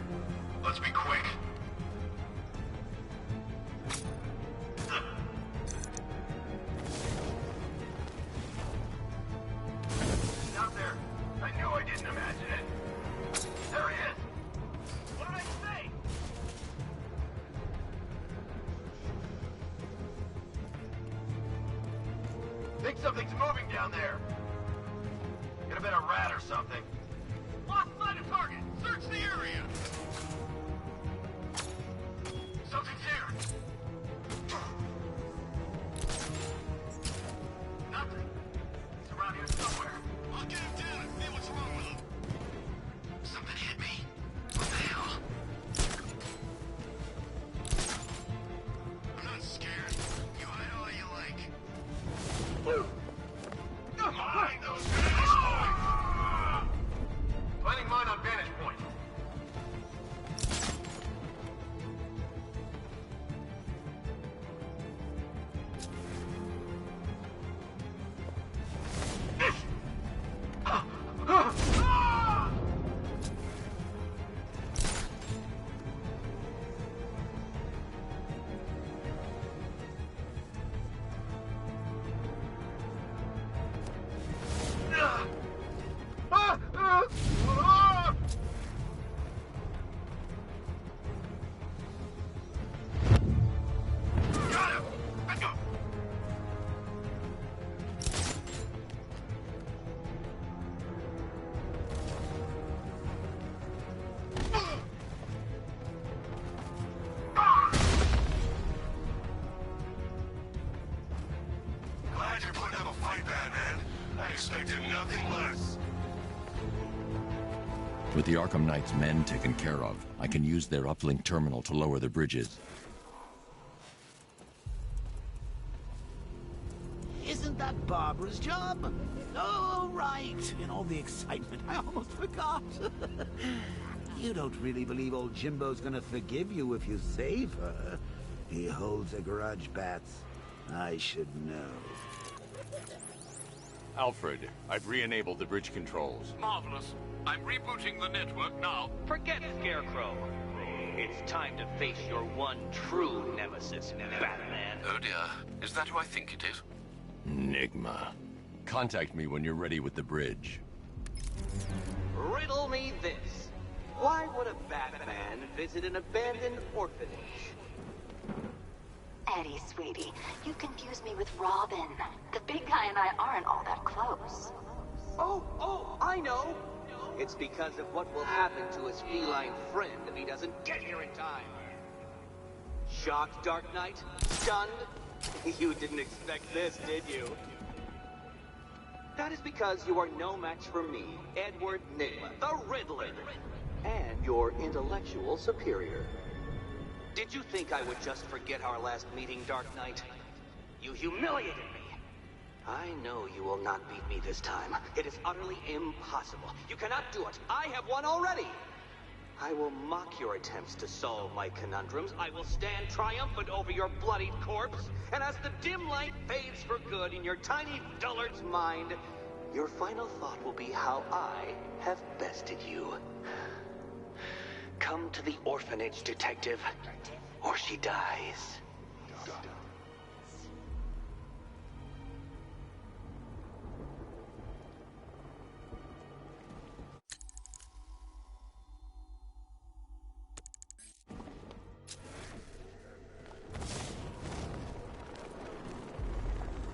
Let's be quick. Out there. I knew I didn't imagine it. There he is. What did I say? Think something's moving down there. Could have been a rat or something. Lost sight of target. Search the area. Something's here. Nothing. He's around here somewhere. I'll get him down and see what's wrong with him. Something hit me. What the hell? With the Arkham Knight's men taken care of, I can use their uplink terminal to lower the bridges. Isn't that Barbara's job? Oh, right. In all the excitement, I almost forgot. You don't really believe old Jimbo's gonna forgive you if you save her. He holds a grudge, Bats. I should know. Alfred, I've re-enabled the bridge controls. Marvelous. I'm rebooting the network now. Forget Scarecrow. It's time to face your one true nemesis, Batman. Oh dear. Is that who I think it is? Enigma. Contact me when you're ready with the bridge. Riddle me this. Why would a Batman visit an abandoned orphanage? Eddie, sweetie, you confuse me with Robin. The big guy and I aren't all that close. Oh, I know. It's because of what will happen to his feline friend if he doesn't get here in time. Shocked, Dark Knight? Stunned? You didn't expect this, did you? That is because you are no match for me, Edward Nigma, the Riddler, and your intellectual superior. Did you think I would just forget our last meeting, Dark Knight? You humiliated me. I know you will not beat me this time. It is utterly impossible. You cannot do it. I have won already. I will mock your attempts to solve my conundrums. I will stand triumphant over your bloodied corpse. And as the dim light fades for good in your tiny dullard's mind, your final thought will be how I have bested you. Come to the orphanage, detective, or she dies.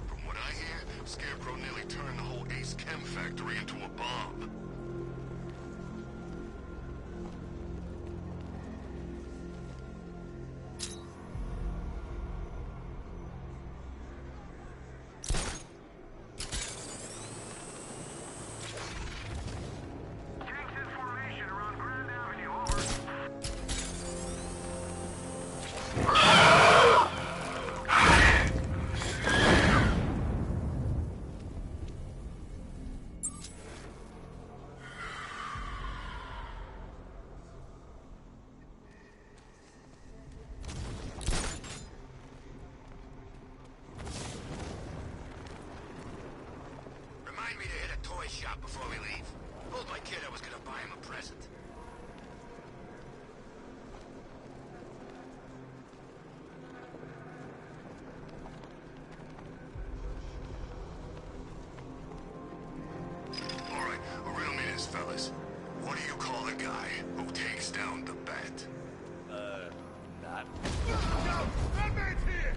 From what I hear, Scarecrow nearly turned the whole Ace Chem factory into a bomb. Shop before we leave. Told my kid I was gonna buy him a present. All right, riddle me this, fellas. What do you call a guy who takes down the bat? Not. No! Batman's here!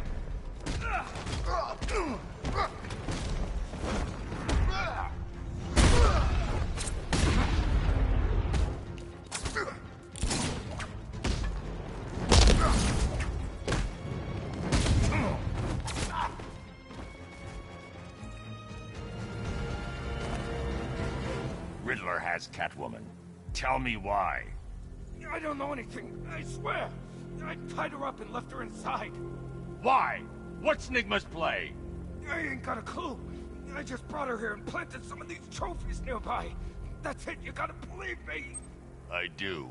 Riddler has Catwoman. Tell me why. I don't know anything, I swear. I tied her up and left her inside. Why? What's Nigma's play? I ain't got a clue. I just brought her here and planted some of these trophies nearby. That's it, you gotta believe me. I do.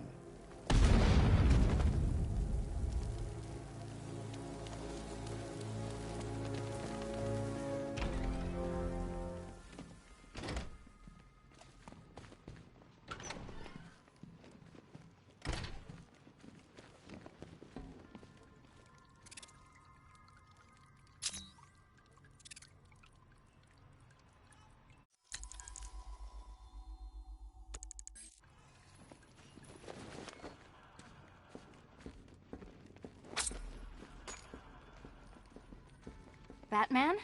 Batman?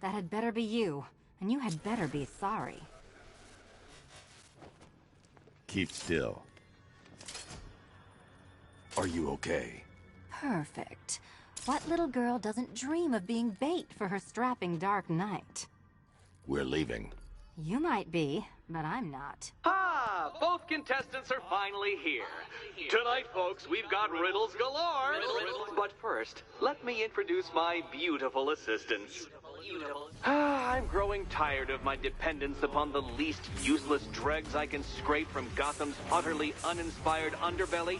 That had better be you, and you had better be sorry. Keep still. Are you okay? Perfect. What little girl doesn't dream of being bait for her strapping Dark Knight? We're leaving. You might be, but I'm not. Ah, both contestants are finally here. Tonight, folks, we've got riddles galore. But first, let me introduce my beautiful assistants. I'm growing tired of my dependence upon the least useless dregs I can scrape from Gotham's utterly uninspired underbelly.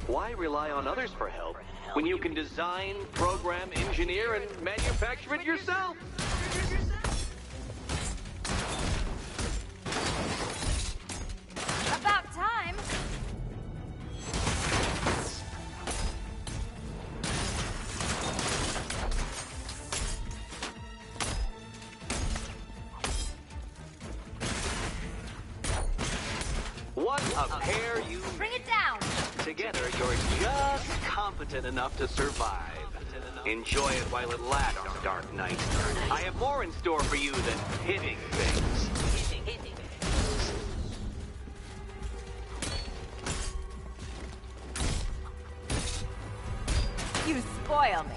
Why rely on others for help when you can design, program, engineer, and manufacture it yourself? About time. What a pair you... Bring it down. Together, you're just competent enough to survive. Enjoy it while it lasts, Dark Knight. I have more in store for you than hitting things. You spoil me.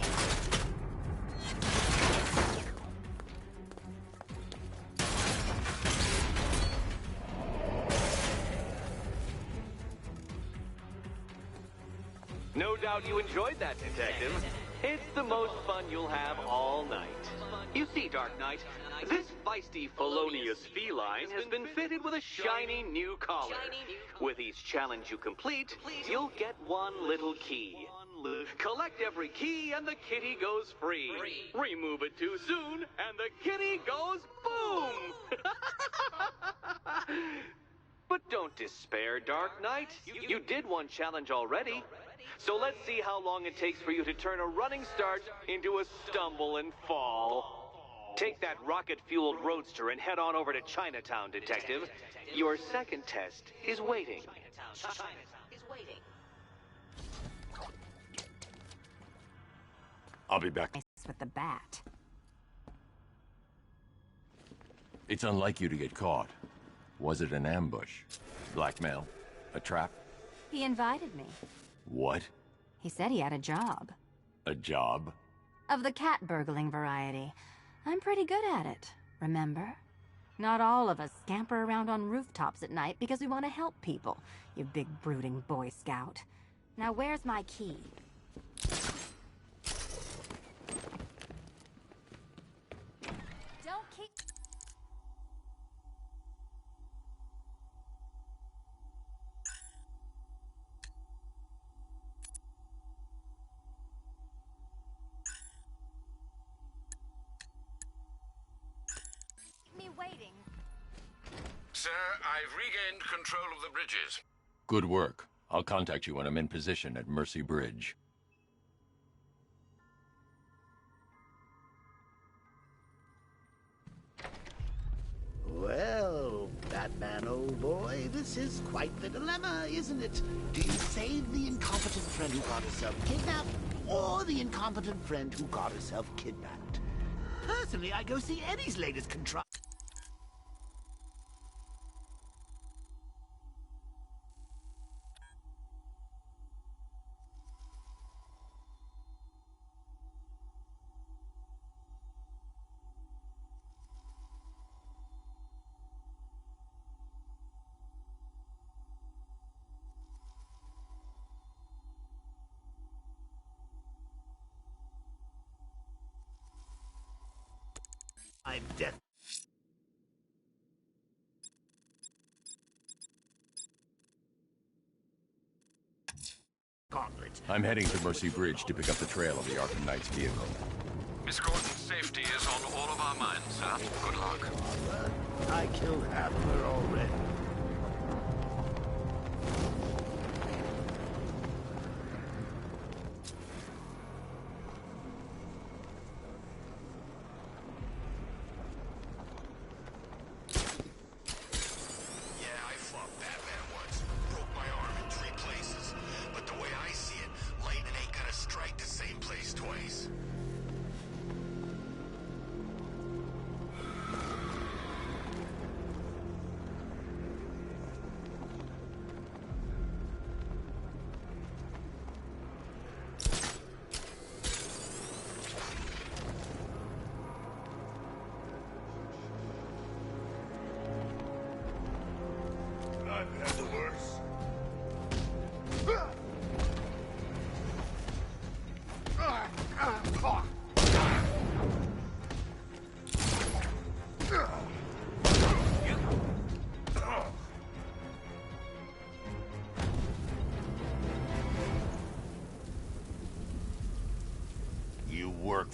No doubt you enjoyed that, Detective. It's the most fun you'll have all night. You see, Dark Knight, this feisty, felonious feline has been fitted with a shiny new collar. With each challenge you complete, you'll get one little key. Collect every key and the kitty goes free. Remove it too soon and the kitty goes boom! But don't despair, Dark Knight. You did one challenge already. So let's see how long it takes for you to turn a running start into a stumble and fall. Take that rocket-fueled roadster and head on over to Chinatown, Detective. Your second test is waiting. I'll be back. With the bat. It's unlike you to get caught. Was it an ambush? Blackmail? A trap? He invited me. What? He said he had a job. A job? Of the cat burgling variety. I'm pretty good at it, remember? Not all of us scamper around on rooftops at night because we want to help people, you big brooding Boy Scout. Now where's my key? Don't keep... me waiting. Sir, I've regained control of the bridges. Good work. I'll contact you when I'm in position at Mercy Bridge. Well, Batman, old boy, this is quite the dilemma, isn't it? Do you save the incompetent friend who got herself kidnapped, or the incompetent friend who got herself kidnapped? Personally, I go see Eddie's latest contrivance. I'm death. Gauntlet. I'm heading to Mercy Bridge to pick up the trail of the Arkham Knight's vehicle. Miss Gordon's safety is on all of our minds, sir. Good luck. I killed Adler already.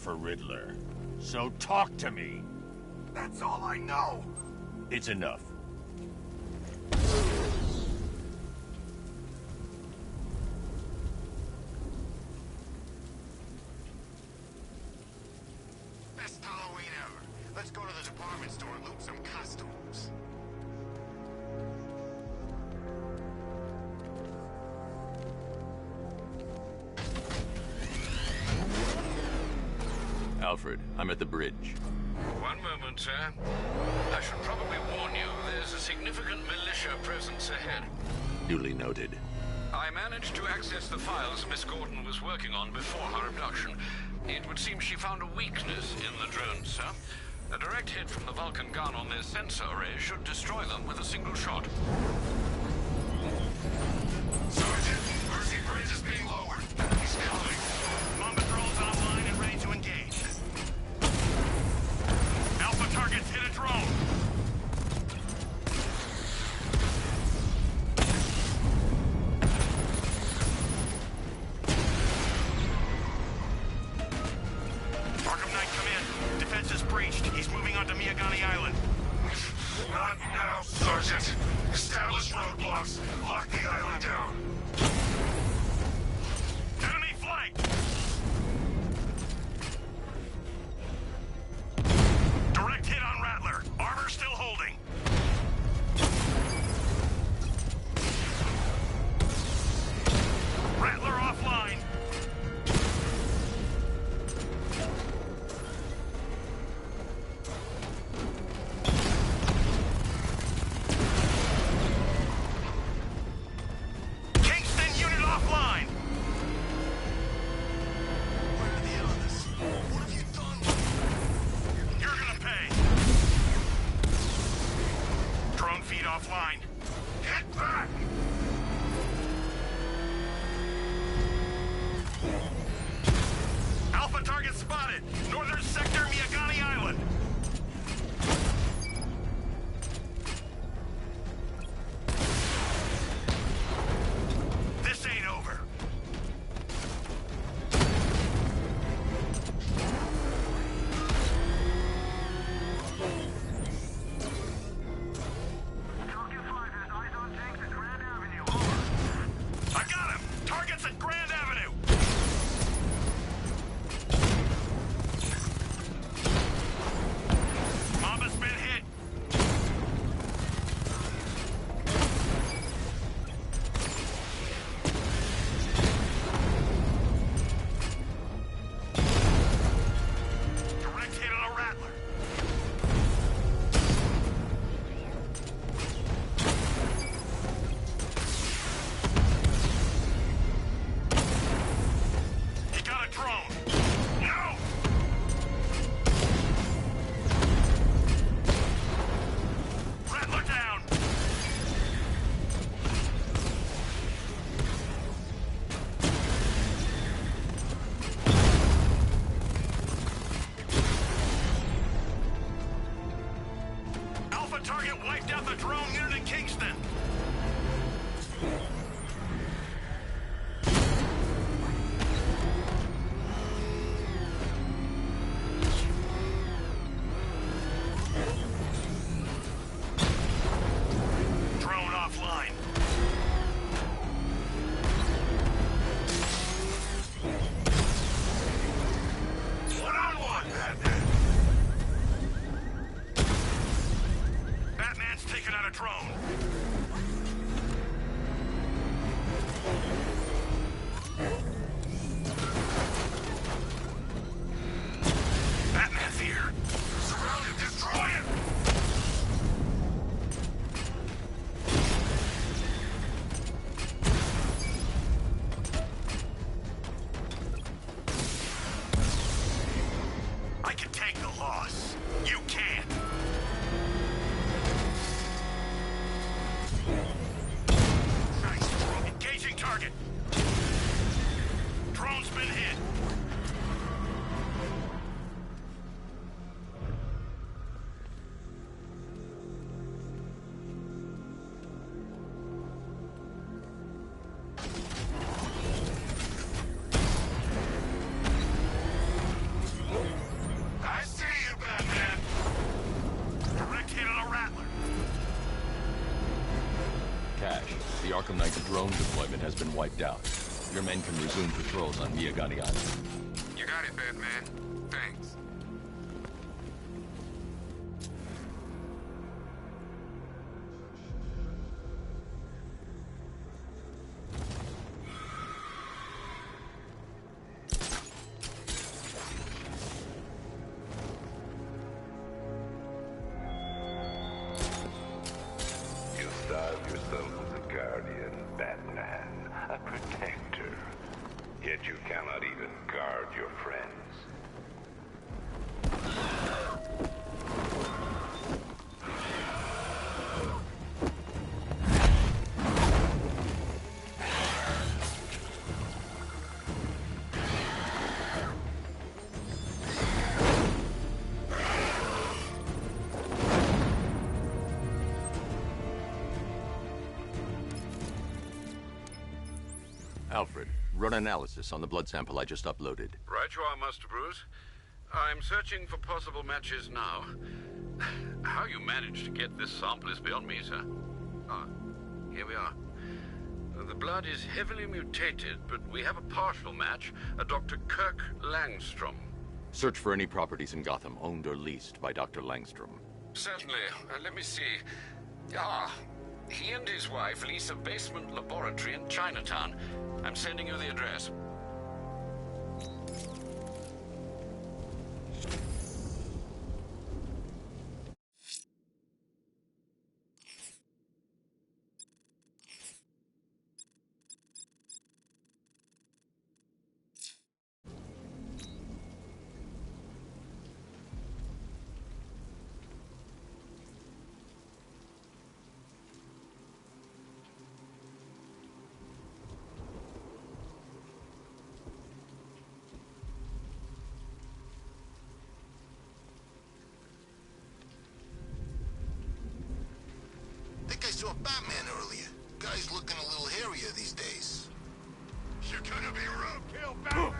for Riddler. So talk to me. That's all I know. It's enough. Best Halloween ever. Let's go to the department store and loot some costumes. Alfred, I'm at the bridge. One moment, sir. I should probably warn you, there's a significant militia presence ahead. Duly noted. I managed to access the files Miss Gordon was working on before her abduction. It would seem she found a weakness in the drones, sir. A direct hit from the Vulcan gun on their sensor array should destroy them with a single shot. Sergeant, Mercy Bridge is being lowered. He's coming. Bomb patrol's online and ready to engage. Alpha targets hit a drone. Arkham Knight, come in. Defense is breached. He's moving onto Miyagani Island. Not now, Sergeant. Establish roadblocks. Lock the island down. Enemy flank! Direct hit on Rattler. Armor still holding. Rattler offline. Kingston unit offline. Where are the others? What have you done? You're gonna pay. Drone feed offline. Get back! Alpha target spotted. Northern sector, Miyagani Island. This ain't over. I got him! Target's at Grand Avenue! cache. The Arkham Knight's drone deployment has been wiped out. Your men can resume patrols on Miyagani Island. You got it, Batman. Thanks. You style yourself as a guardian, Batman, a protector. Yet you cannot even guard your friends. Alfred, run analysis on the blood sample I just uploaded. Right you are, Master Bruce. I'm searching for possible matches now. How you managed to get this sample is beyond me, sir. Ah, here we are. The blood is heavily mutated, but we have a partial match, a Dr. Kirk Langstrom. Search for any properties in Gotham owned or leased by Dr. Langstrom. Certainly. Let me see. Ah, he and his wife lease a basement laboratory in Chinatown. I'm sending you the address. I saw Batman earlier. Guy's looking a little hairier these days. You're gonna be roadkill, Batman!